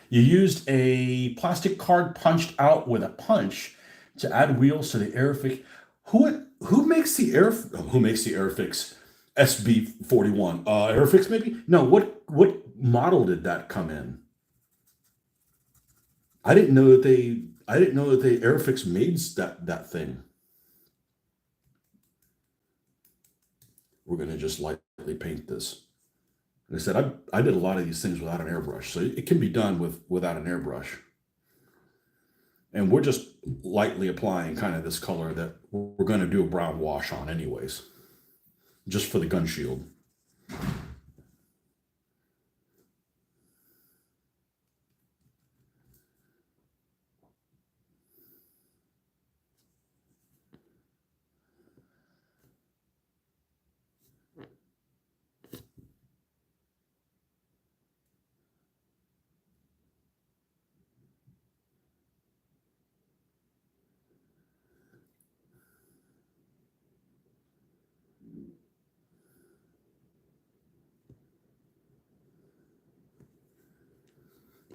Speaker 1: You used a plastic card punched out with a punch to add wheels to the Airfix. Who makes the Airfix SB41? Airfix maybe? No. What model did that come in? I didn't know that they Airfix made that thing. We're gonna just lightly paint this. And I said I did a lot of these things without an airbrush, so it can be done without an airbrush. And we're just lightly applying kind of this color that we're going to do a brown wash on anyways, just for the gun shield.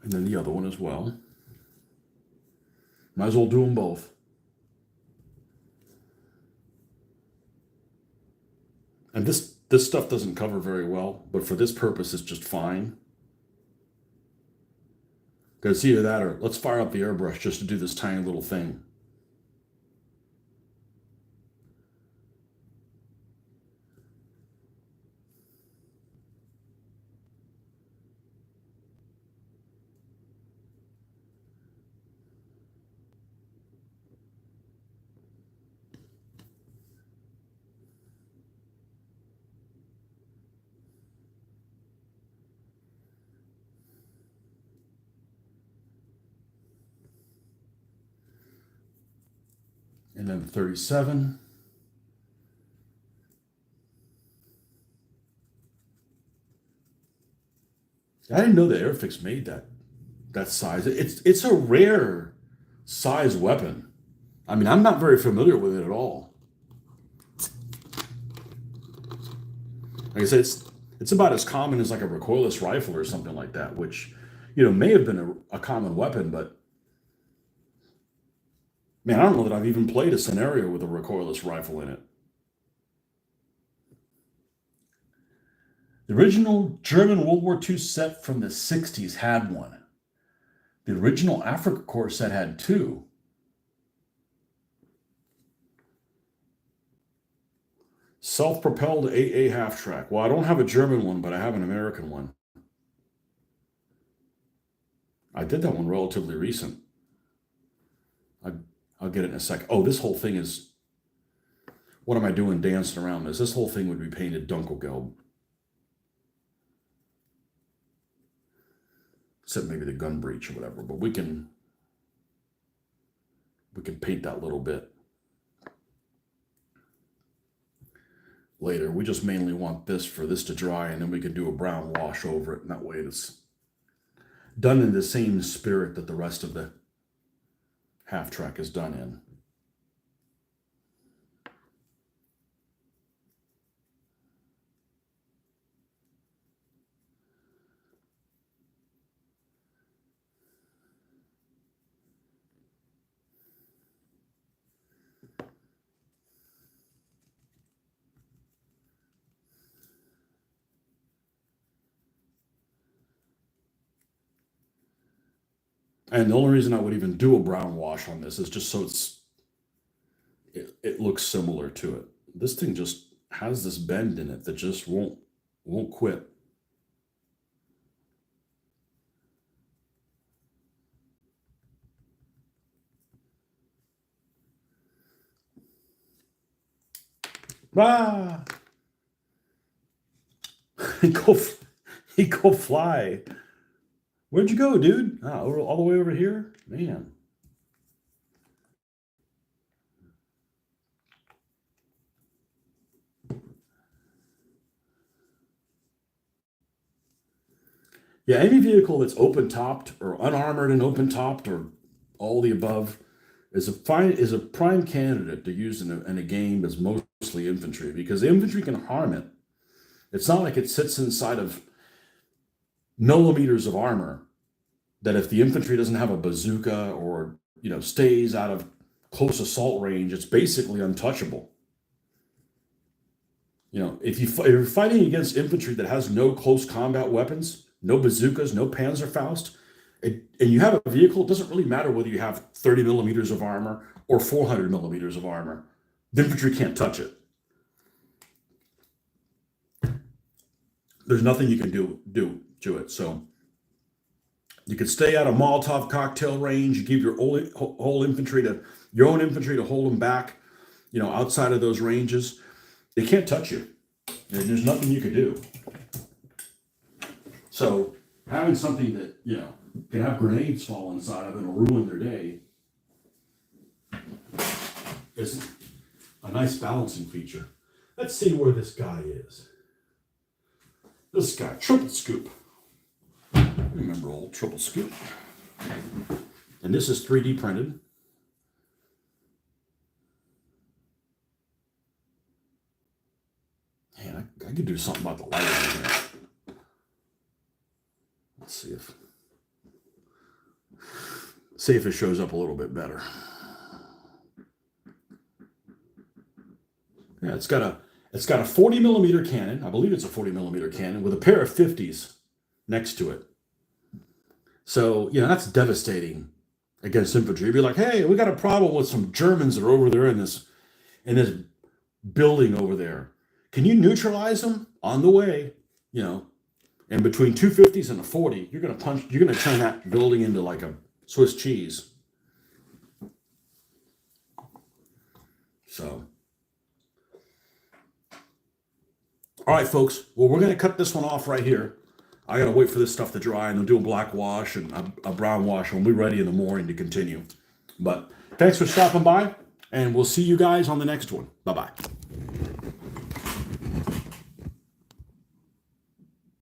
Speaker 1: And then the other one as well. Might as well do them both. And this stuff doesn't cover very well, but for this purpose, it's just fine. Because either that or let's fire up the airbrush just to do this tiny little thing. And then 37. I didn't know that Airfix made that size. It's a rare size weapon. I mean, I'm not very familiar with it at all. Like I said, it's about as common as like a recoilless rifle or something like that, which may have been a common weapon, but man, I don't know that I've even played a scenario with a recoilless rifle in it. The original German World War II set from the 60s had one. The original Africa Corps set had two. Self-propelled AA half-track. Well, I don't have a German one, but I have an American one. I did that one relatively recent. I'll get it in a sec. Oh, this whole thing is... What am I doing dancing around this? This whole thing would be painted Dunkelgelb. Except maybe the gun breech or whatever, but we can paint that little bit later. We just mainly want this for this to dry, and then we can do a brown wash over it, and that way it's done in the same spirit that the rest of the half track is done in. And the only reason I would even do a brown wash on this is just so it looks similar to it. This thing just has this bend in it that just won't quit. Ah! he go fly. Where'd you go, dude? All the way over here? Man. Yeah, any vehicle that's open-topped or unarmored and open-topped or all the above is a prime candidate to use in a game that's mostly infantry, because the infantry can harm it. It's not like it sits inside of millimeters of armor that if the infantry doesn't have a bazooka or stays out of close assault range, it's basically untouchable. If you're fighting against infantry that has no close combat weapons, no bazookas, no Panzerfaust, and you have a vehicle, it doesn't really matter whether you have 30 millimeters of armor or 400 millimeters of armor. The infantry can't touch it. There's nothing you can do to it. So you can stay out of Molotov cocktail range. You give your whole infantry to your own infantry to hold them back, outside of those ranges. They can't touch you. There's nothing you can do. So having something that can have grenades fall inside of it and ruin their day is a nice balancing feature. Let's see where this guy is. This guy, triple scoop. Remember old triple scoop. And this is 3D printed. Man, I could do something about the lighting here. Let's see if it shows up a little bit better. Yeah, it's got a 40 millimeter cannon. I believe it's a 40 millimeter cannon with a pair of 50s next to it. So, that's devastating against infantry. You'd be like, hey, we got a problem with some Germans that are over there in this building over there. Can you neutralize them? On the way, and between 250s and a 40, you're going to turn that building into like a Swiss cheese. So, all right, folks. Well, we're going to cut this one off right here. I got to wait for this stuff to dry, and then do a black wash and a brown wash, and we'll be ready in the morning to continue. But thanks for stopping by. And we'll see you guys on the next one. Bye bye.